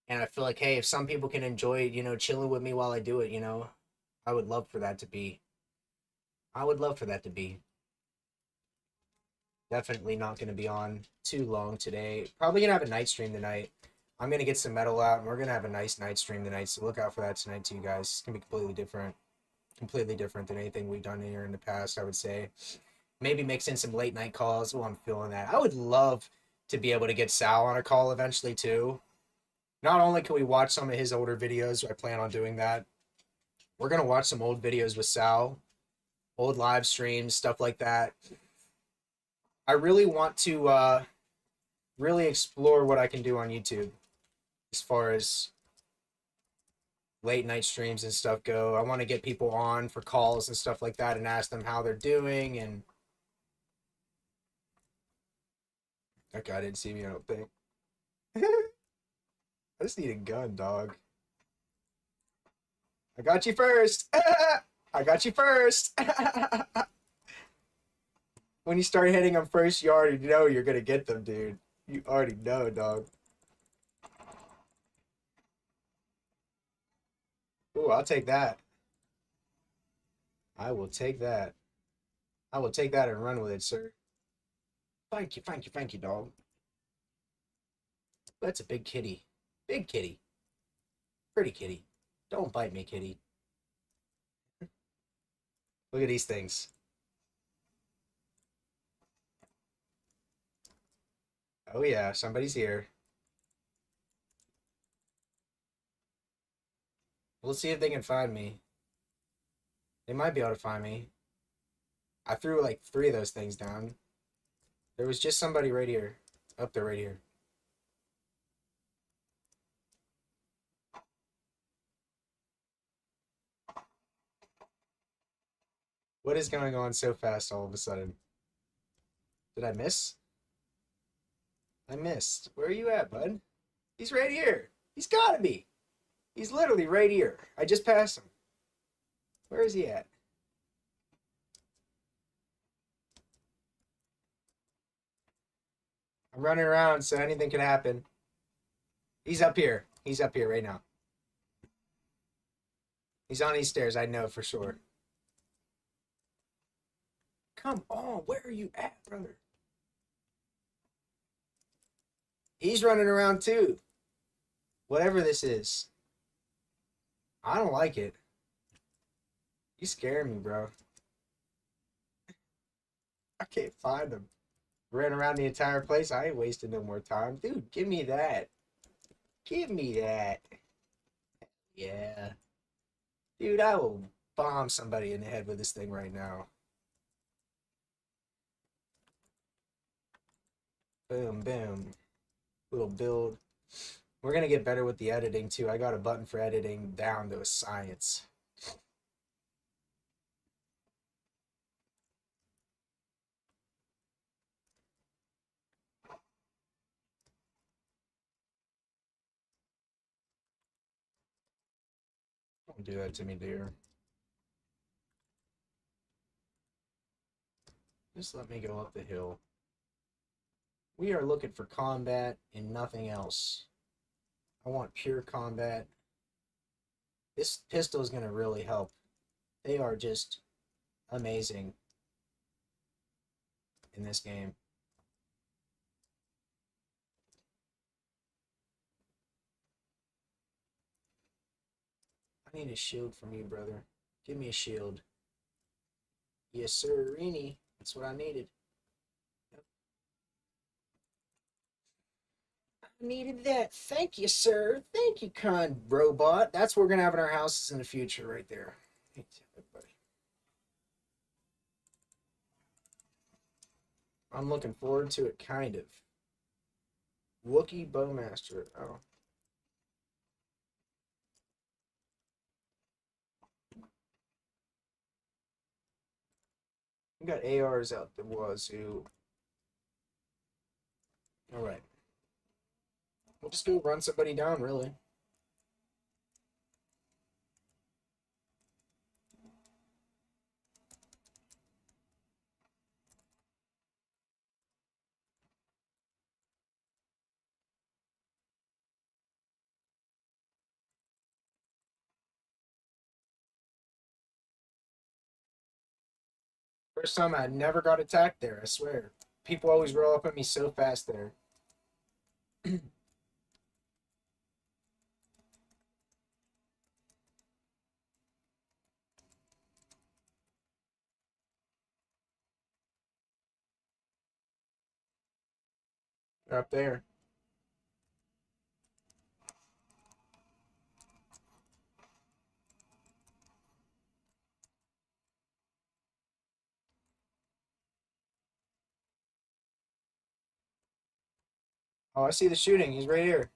And I feel like, hey, if some people can enjoy it, chilling with me while I do it, I would love for that to be. I would love for that to be. Definitely not going to be on too long today. Probably going to have a night stream tonight. I'm going to get some metal out, and we're going to have a nice night stream tonight, so look out for that tonight too, guys. It's going to be completely different. Completely different than anything we've done here in the past, I would say. Maybe mix in some late night calls. Oh, I'm feeling that. I would love to be able to get Sal on a call eventually too. Not only can we watch some of his older videos, I plan on doing that. We're going to watch some old videos with Sal, old live streams, stuff like that. I really want to really explore what I can do on YouTube as far as late night streams and stuff go. I want to get people on for calls and stuff like that and ask them how they're doing. And that guy didn't see me, I don't think. I just need a gun, dog. I got you first. I got you first. When you start hitting them first, you already know you're gonna get them, dude. You already know, dog. Ooh, I'll take that. I will take that. I will take that and run with it, sir. Thank you, dog. That's a big kitty. Big kitty. Pretty kitty. Don't bite me, kitty. Look at these things. Oh yeah, somebody's here. Let's see if they can find me. They might be able to find me. I threw like 3 of those things down. There was just somebody right here. Up there, right here. What is going on so fast all of a sudden? Did I miss? I missed. Where are you at, bud? He's right here. He's gotta be. He's literally right here. I just passed him. Where is he at? I'm running around, so anything can happen. He's up here. He's up here right now. He's on these stairs, I know for sure. Come on, where are you at, brother? He's running around too. Whatever this is. I don't like it. You scare me, bro. I can't find him. Ran around the entire place. I ain't wasting no more time. Dude, give me that. Give me that. Yeah. Dude, I will bomb somebody in the head with this thing right now. Boom, boom. Little build. We're going to get better with the editing, too. I got a button for editing down to a science. Don't do that to me, dear. Just let me go up the hill. We are looking for combat and nothing else. I want pure combat. This pistol is going to really help. They are just amazing in this game. I need a shield from you, brother. Give me a shield. Yes, sir, Rini. That's what I needed. Yep. I needed that. Thank you, sir. Thank you, kind robot. That's what we're gonna have in our houses in the future, right there. Thanks, everybody. I'm looking forward to it, kind of. Wookiee Bowmaster. Oh. We got ARs out the wazoo. Alright. We'll just go run somebody down, really. First time I never got attacked there, I swear. People always roll up at me so fast there. They're up there. Oh, I see the shooting. He's right here.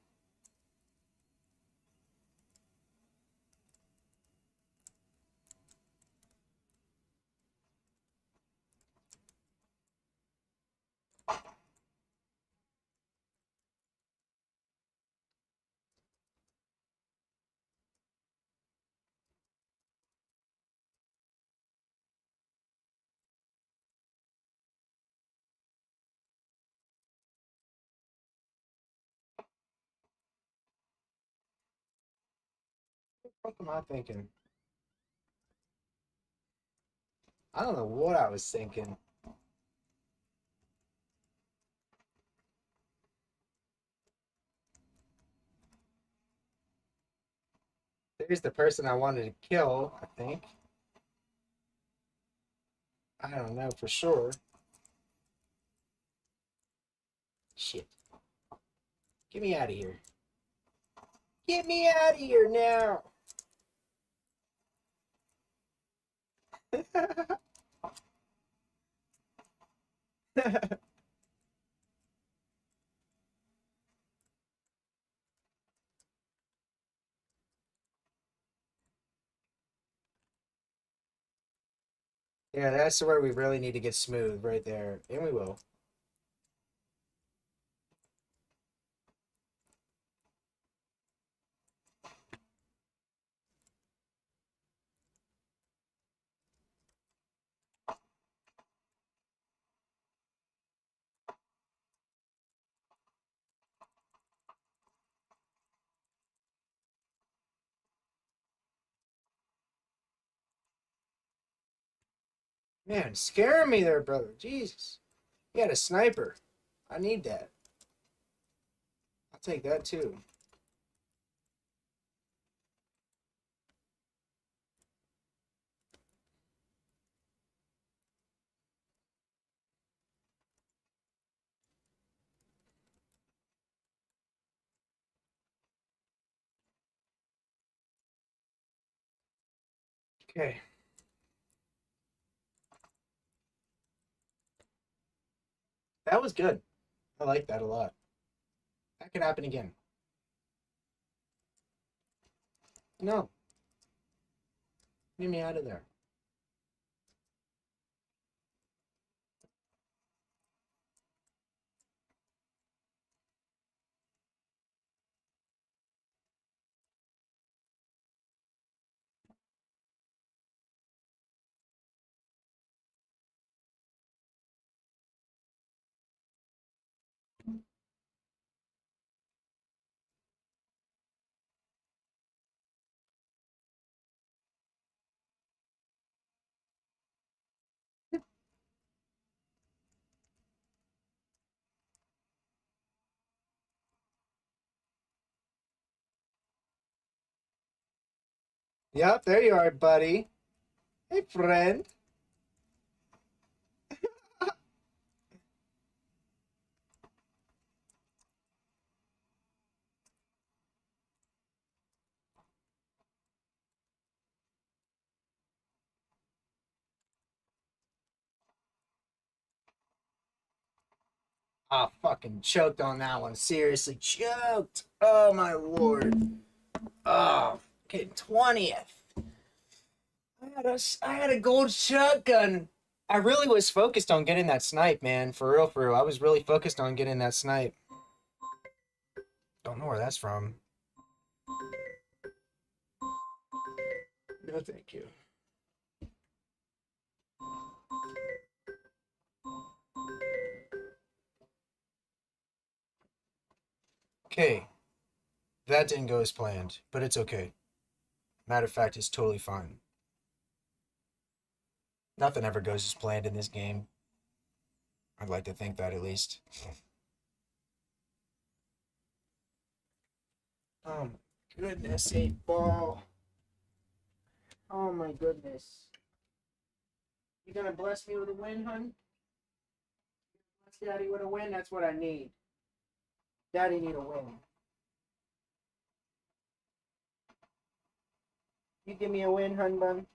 What am I thinking? I don't know what I was thinking. There's the person I wanted to kill, I think. I don't know for sure. Shit. Get me out of here. Get me out of here now. Yeah, that's where we really need to get smooth right there. And we will. Man, scaring me there, brother. Jesus. He had a sniper. I need that. I'll take that too. Okay. That was good. I like that a lot. That could happen again. No. Get me out of there. Yep, there you are, buddy. Hey, friend. Ah, fucking choked on that one. Seriously, choked. Oh, my lord. Oh, okay, 20th. I had a gold shotgun. I really was focused on getting that snipe, man. For real, for real. I was really focused on getting that snipe. Don't know where that's from. No, thank you. Okay, that didn't go as planned, but it's okay. Matter of fact, it's totally fine. Nothing ever goes as planned in this game. I'd like to think that at least. Oh my goodness, 8 ball. Oh my goodness. You gonna bless me with a win, hun? Bless Daddy with a win? That's what I need. Daddy need a win. You give me a win, hun bun?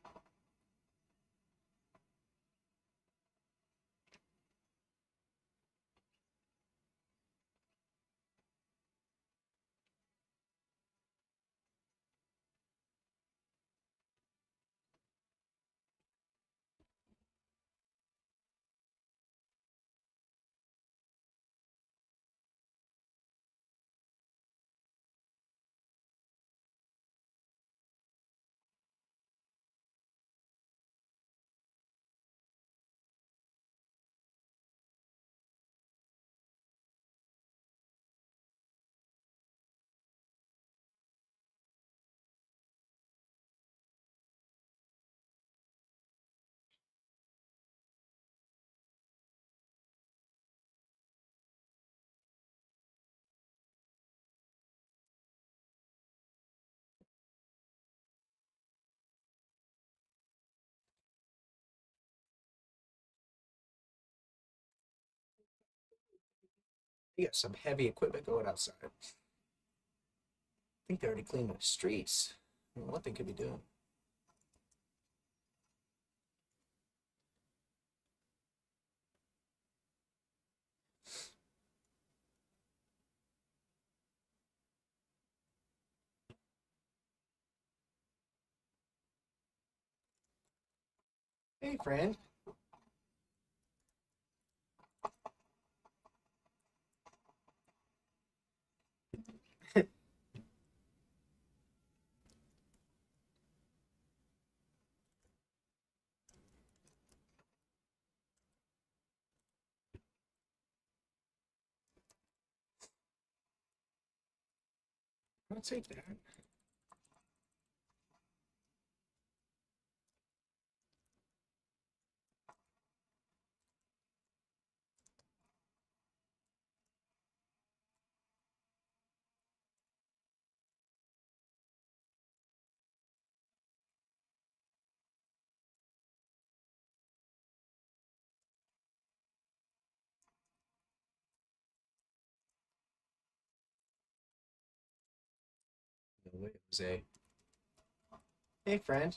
You got some heavy equipment going outside. I think they already cleaned the streets. I don't know what they could be doing. Hey, friend. I'll take that. No way, Jose. Hey, friend.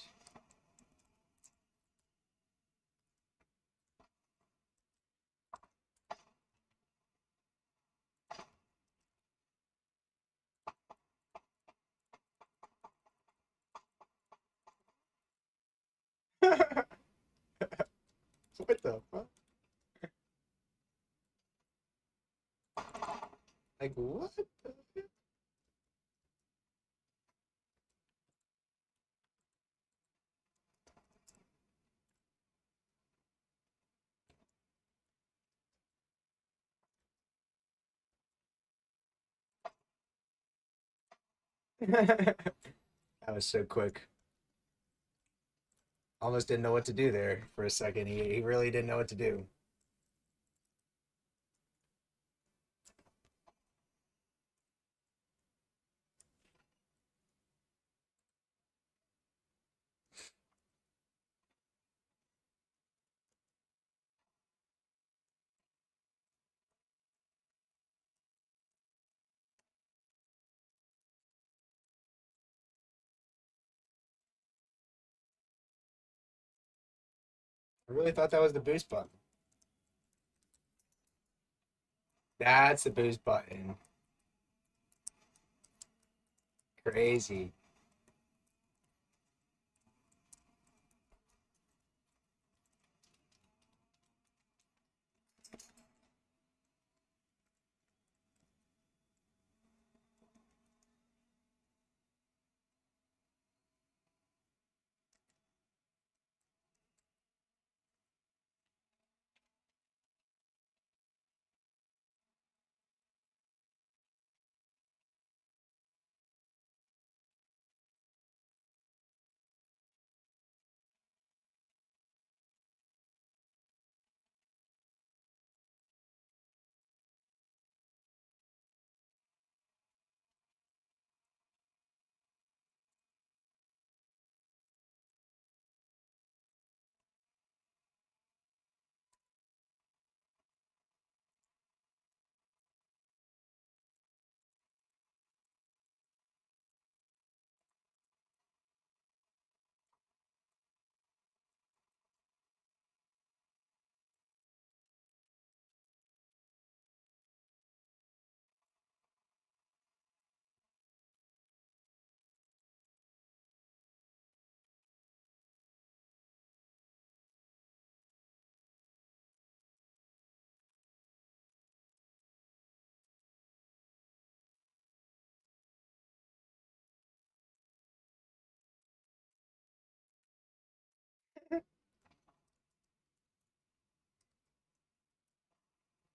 What the fuck? Like, what? That was so quick. Almost didn't know what to do there for a second. He really didn't know what to do. I really thought that was the boost button. That's the boost button. Crazy.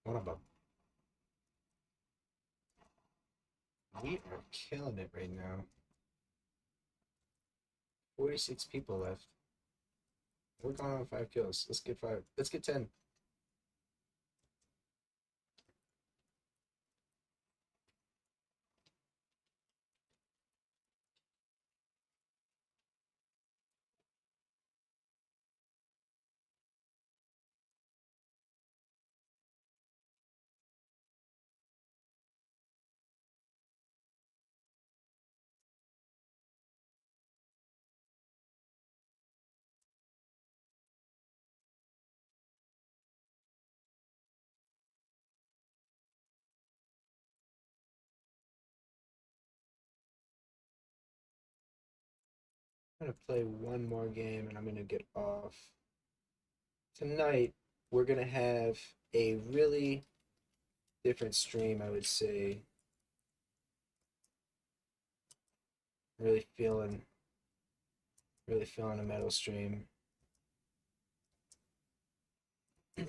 What about? We are killing it right now. 46 people left. We're going on 5 kills. Let's get 5. Let's get 10. I'm gonna play one more game and I'm gonna get off. Tonight, we're gonna have a really different stream, I would say. Really feeling, really feeling a metal stream. I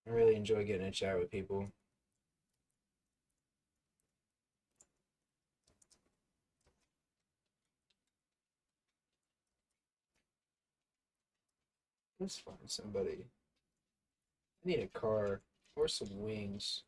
really enjoy getting a chat with people. Let's find somebody. I need a car or some wings.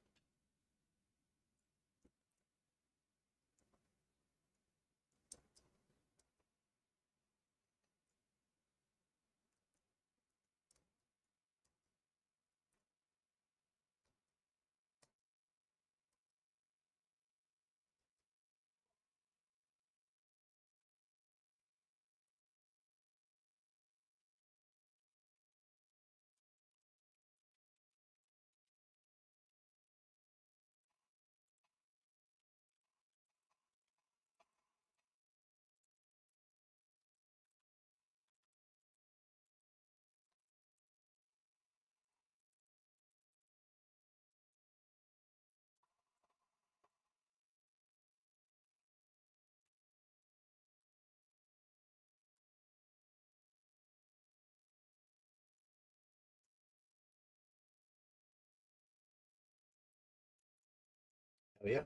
Oh yeah.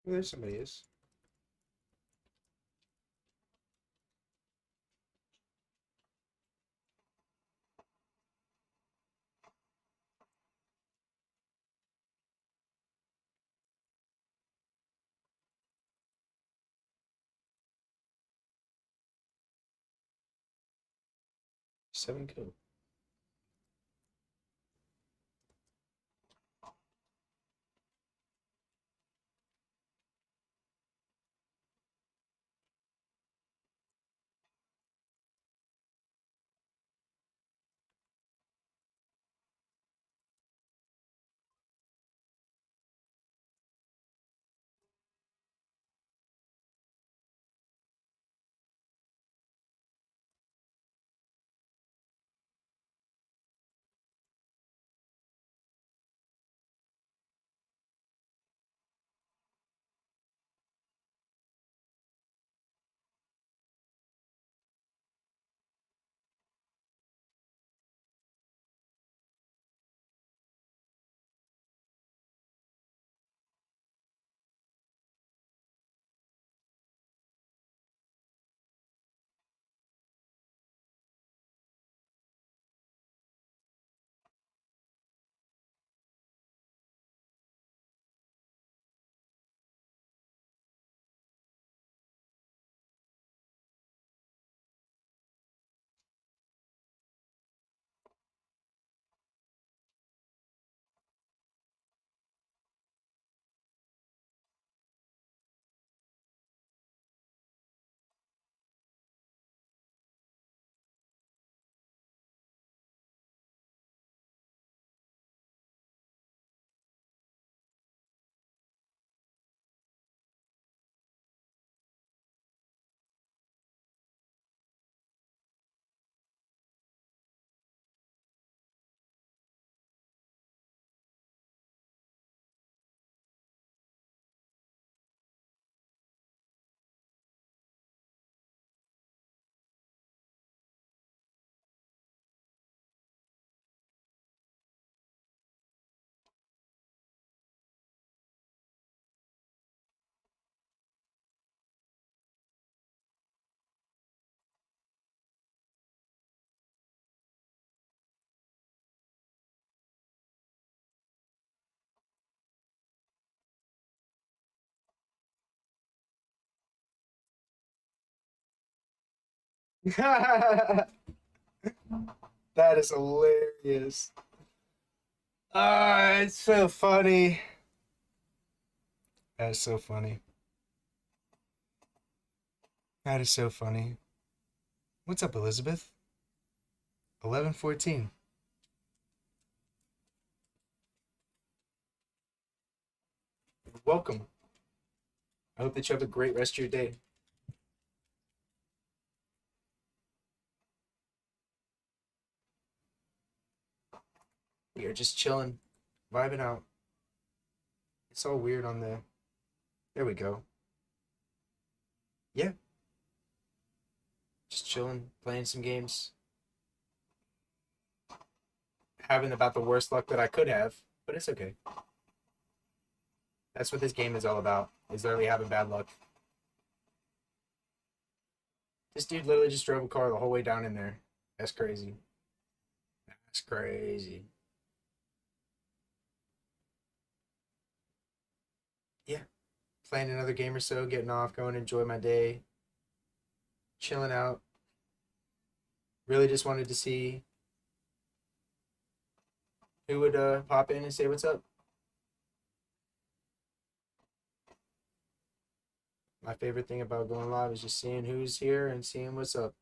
Oh, there somebody is. Seven kill. That is hilarious. Ah, it's so funny. That is so funny. That is so funny. What's up, Elizabeth? 11:14. Welcome. I hope that you have a great rest of your day. We are just chilling, vibing out. It's all weird on the. There we go. Yeah, just chilling, playing some games, having about the worst luck that I could have, but it's okay. That's what this game is all about. Is literally having bad luck. This dude literally just drove a car the whole way down in there. That's crazy. That's crazy. Yeah, playing another game or so, getting off, going to enjoy my day, chilling out. Really just wanted to see who would pop in and say what's up. My favorite thing about going live is just seeing who's here and seeing what's up.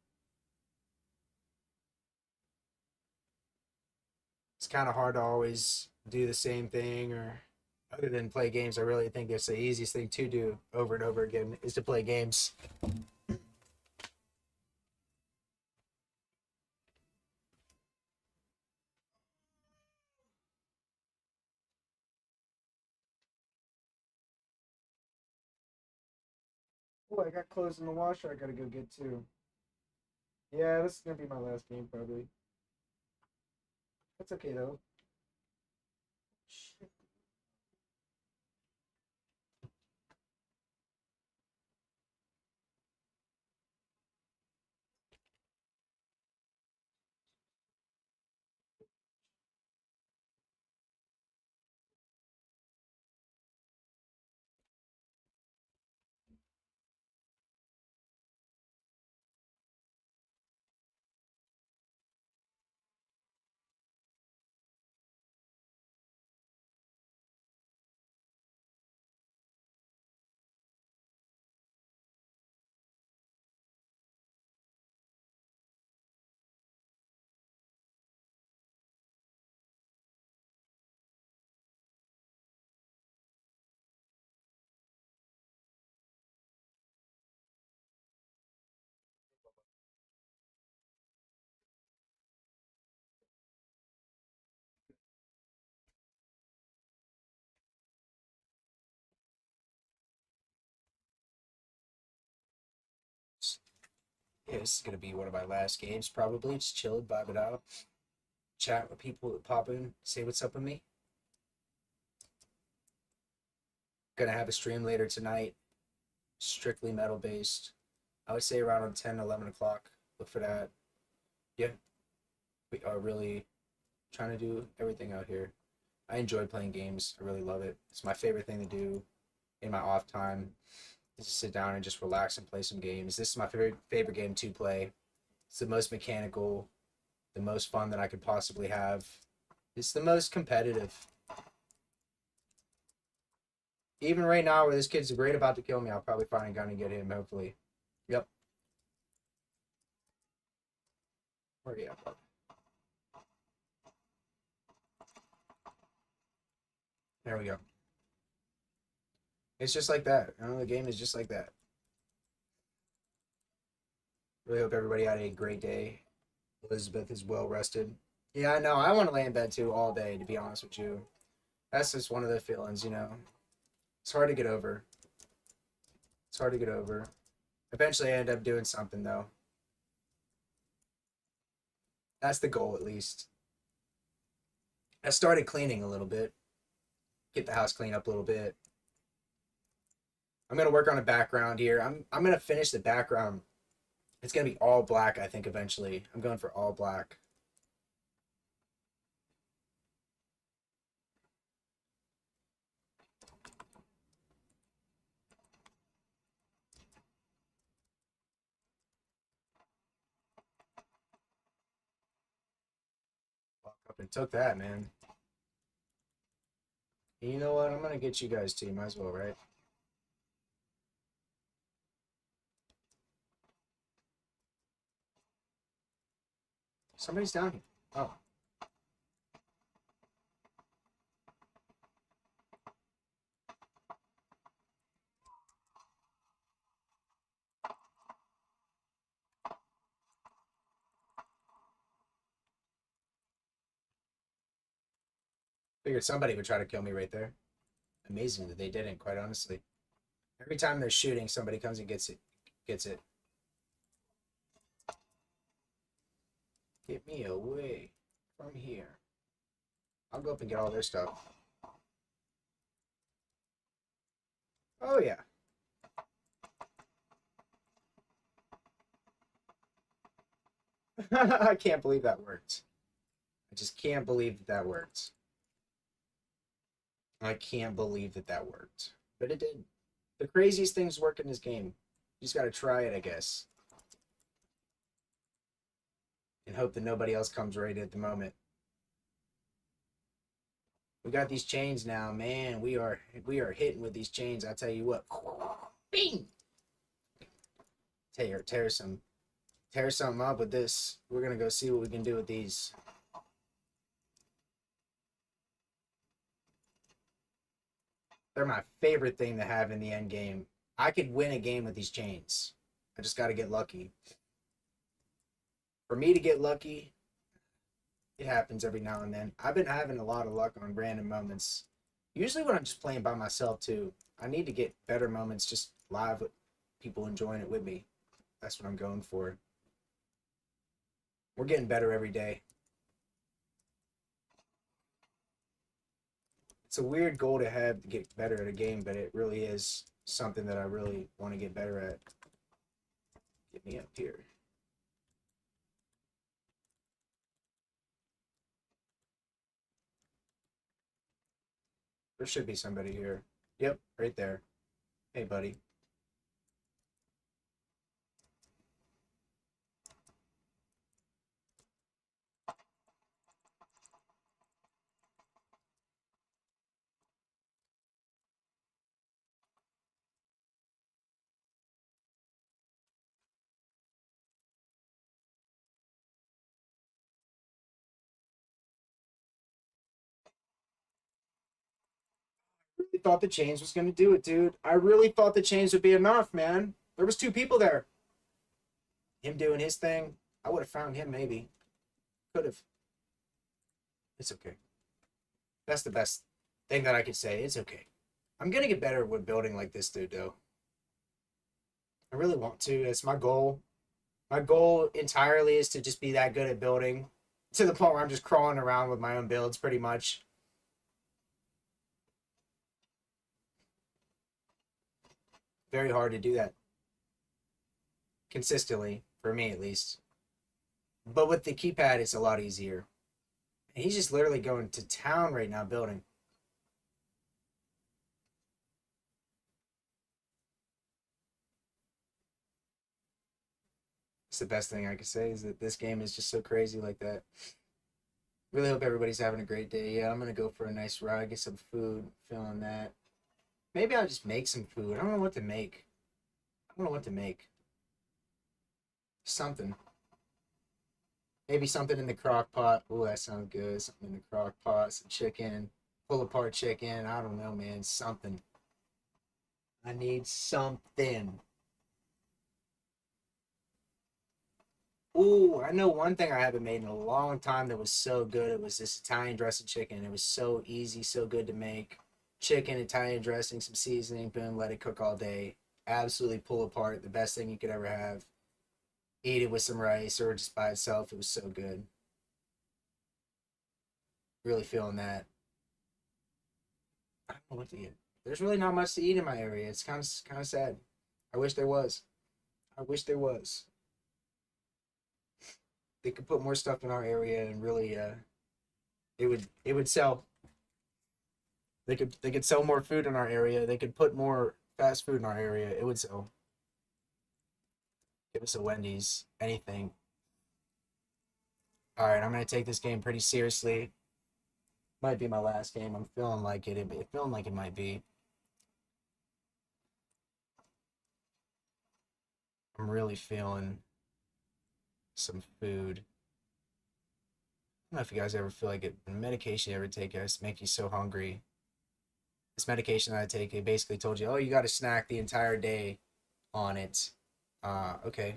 It's kind of hard to always do the same thing or other than play games. I really think it's the easiest thing to do over and over again is to play games. Oh, I got clothes in the washer I gotta go get too. Yeah, this is gonna be my last game probably. That's okay though. Shit. Yeah, this is gonna be one of my last games probably. Just chilling, vibe it out, chat with people that pop in, say what's up with me. Gonna have a stream later tonight, strictly metal based. I would say around 10, 11 o'clock. Look for that. Yeah, we are really trying to do everything out here. I enjoy playing games. I really love it. It's my favorite thing to do in my off time is to sit down and just relax and play some games. This is my favorite game to play. It's the most mechanical, the most fun that I could possibly have. It's the most competitive. Even right now, where this kid's great about to kill me, I'll probably find a gun and get him, hopefully. Yep. Where are you at, bud? There we go. It's just like that. You know, the game is just like that. Really hope everybody had a great day. Elizabeth is well rested. Yeah, I know. I want to lay in bed too all day, to be honest with you. That's just one of the feelings, you know. It's hard to get over. It's hard to get over. Eventually, I end up doing something, though. That's the goal, at least. I started cleaning a little bit. Get the house cleaned up a little bit. I'm gonna work on a background here. I'm gonna finish the background. It's gonna be all black, I think, eventually. I'm going for all black. took that, man. You know what? I'm gonna get you guys too. Might as well, right? Somebody's down here. Oh. Figured somebody would try to kill me right there. Amazing that they didn't, quite honestly. Every time they're shooting, somebody comes and gets it. Gets it. Get me away from here. I'll go up and get all their stuff. Oh, yeah. I can't believe that worked. I just can't believe that that worked. I can't believe that that worked. But it did. The craziest things work in this game. You just gotta try it, I guess. And hope that nobody else comes right at the moment. We got these chains now, man. We are hitting with these chains. I tell you what. Bing! Tear something up with this. We're gonna go see what we can do with these. They're my favorite thing to have in the end game. I could win a game with these chains. I just gotta get lucky. For me to get lucky, it happens every now and then. I've been having a lot of luck on random moments. Usually when I'm just playing by myself too. I need to get better moments just live with people enjoying it with me. That's what I'm going for. We're getting better every day. It's a weird goal to have to get better at a game, but it really is something that I really want to get better at. Get me up here. There should be somebody here. Yep, right there. Hey, buddy. I thought the chains was going to do it, dude. I really thought the chains would be enough, man. There was two people there. Him doing his thing. I would have found him, maybe. Could have. It's okay. That's the best thing that I could say. It's okay. I'm going to get better with building like this, dude, though. I really want to. It's my goal. My goal entirely is to just be that good at building to the point where I'm just crawling around with my own builds pretty much. Very hard to do that consistently, for me at least. But with the keypad, it's a lot easier. And he's just literally going to town right now building. It's the best thing I could say is that this game is just so crazy like that. Really hope everybody's having a great day. Yeah, I'm gonna go for a nice ride, get some food, feeling that. Maybe I'll just make some food. I don't know what to make. I don't know what to make. Something. Maybe something in the crock pot. Oh, that sounds good. Something in the crock pot, some chicken, pull apart chicken. I don't know, man. Something. I need something. Ooh, I know one thing I haven't made in a long time that was so good. It was this Italian dressing chicken. It was so easy, so good to make. Chicken, Italian dressing, some seasoning, boom, let it cook all day. Absolutely pull apart. The best thing you could ever have. Eat it with some rice or just by itself. It was so good. Really feeling that. I don't know what to eat. There's really not much to eat in my area. It's kind of sad. I wish there was. I wish there was. They could put more stuff in our area and really it would sell. They could sell more food in our area. They could put more fast food in our area. It would sell. Give us a Wendy's, anything. All right, I'm gonna take this game pretty seriously. Might be my last game. I'm feeling like it. It's feeling like it might be. I'm really feeling some food. I don't know if you guys ever feel like it. The medication you ever take, guys, make you so hungry. This medication that I take, it basically told you, oh, you got to snack the entire day on it. Okay,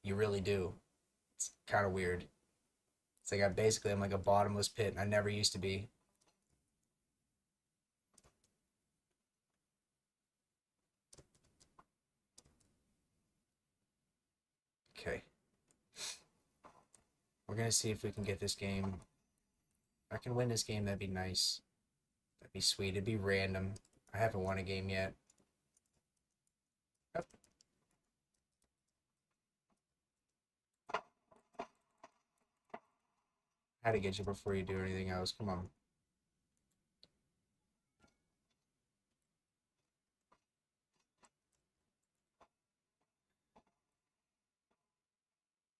you really do. It's kind of weird. It's like I'm like a bottomless pit, and I never used to be. Okay, we're gonna see if we can get this game. If I can win this game, that'd be nice. That'd be sweet. It'd be random. I haven't won a game yet. Yep. I had to get you before you do anything else. Come on.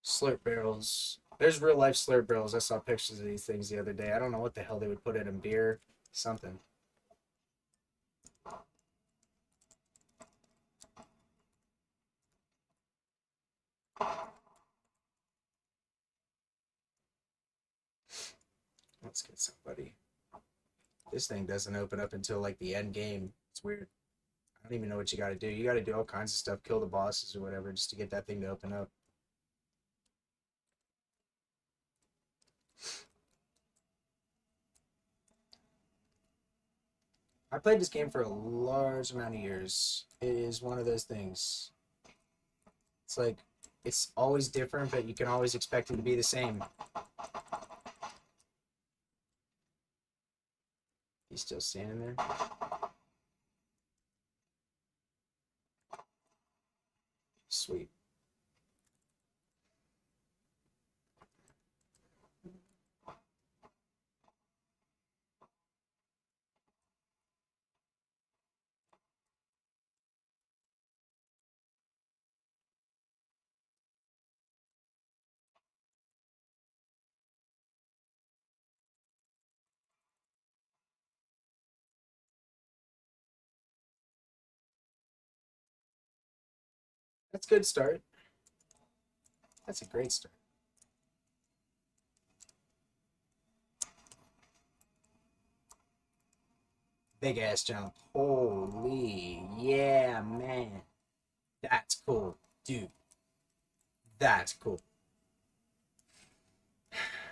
Slurp barrels. There's real life slurp barrels. I saw pictures of these things the other day. I don't know what the hell they would put in beer. Something. Let's get somebody. This thing doesn't open up until like the end game. It's weird. I don't even know what you gotta do. You gotta do all kinds of stuff, kill the bosses or whatever, just to get that thing to open up. I played this game for a large amount of years. It is one of those things. It's like, it's always different, but you can always expect it to be the same. He's still standing there. Sweet. That's a good start. That's a great start. Big ass jump. Holy, yeah, man. That's cool, dude. That's cool.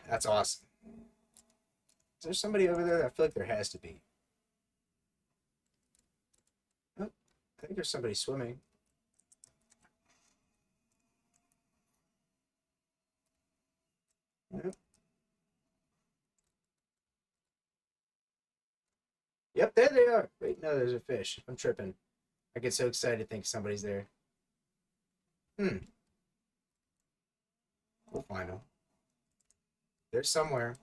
That's awesome. Is there somebody over there? I feel like there has to be. Oh, I think there's somebody swimming. Yep. Yep, there they are. Wait, no, there's a fish. I'm tripping. I get so excited to think somebody's there. Hmm. We'll find them. They're somewhere.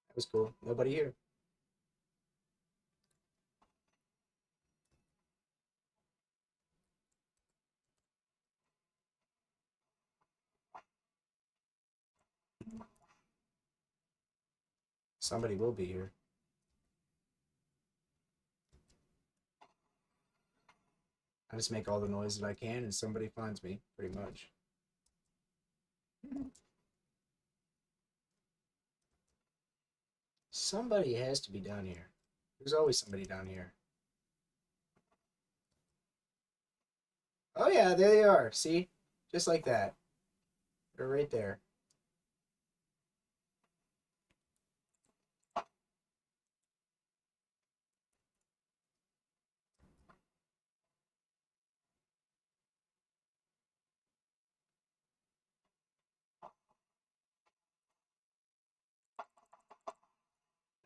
That was cool. Nobody here. Somebody will be here. I just make all the noise that I can and somebody finds me, pretty much. Somebody has to be down here. There's always somebody down here. Oh yeah, there they are. See? Just like that. They're right there.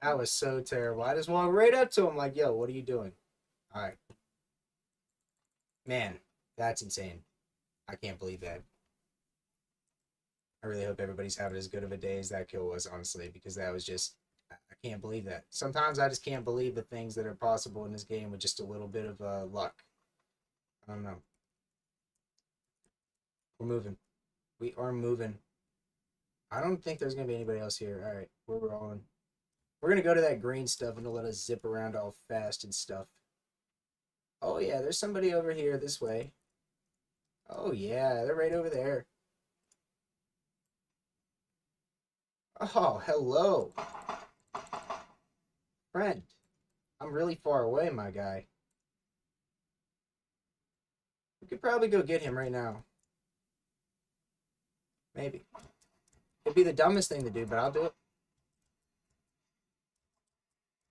That was so terrible. I just walked right up to him like, yo, what are you doing? All right. Man, that's insane. I can't believe that. I really hope everybody's having as good of a day as that kill was, honestly, because that was just, I can't believe that. Sometimes I just can't believe the things that are possible in this game with just a little bit of luck. I don't know. We're moving. We are moving. I don't think there's going to be anybody else here. All right, we're rolling. We're going to go to that green stuff and it'll let us zip around all fast and stuff. Oh, yeah, there's somebody over here this way. Oh, yeah, they're right over there. Oh, hello. Friend. I'm really far away, my guy. We could probably go get him right now. Maybe. It'd be the dumbest thing to do, but I'll do it.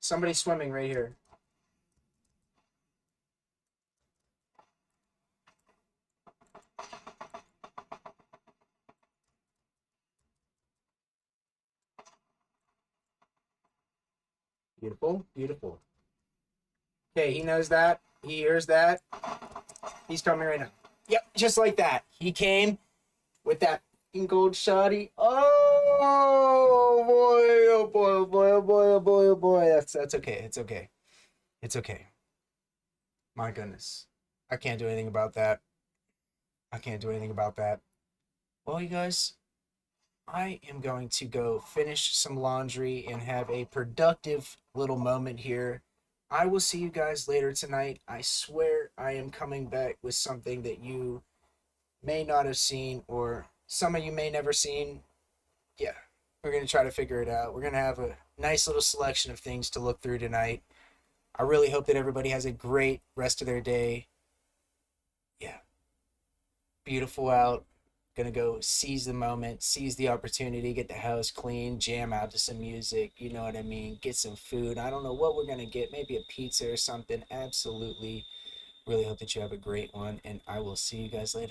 Somebody's swimming right here. Beautiful, beautiful. Okay, he knows that. He hears that. He's coming right now. Yep, just like that. He came with that gold shoddy. Oh boy, oh boy, oh boy, oh boy, oh boy, oh boy. That's okay. It's okay. It's okay. My goodness. I can't do anything about that. I can't do anything about that. Well, you guys, I am going to go finish some laundry and have a productive little moment here. I will see you guys later tonight. I swear I am coming back with something that you may not have seen, or some of you may never seen. Yeah, we're going to try to figure it out. We're going to have a nice little selection of things to look through tonight. I really hope that everybody has a great rest of their day. Yeah, beautiful out. Gonna go seize the moment, seize the opportunity, get the house clean, jam out to some music, you know what I mean, get some food. I don't know what we're gonna get, maybe a pizza or something. Absolutely. Really hope that you have a great one, and I will see you guys later.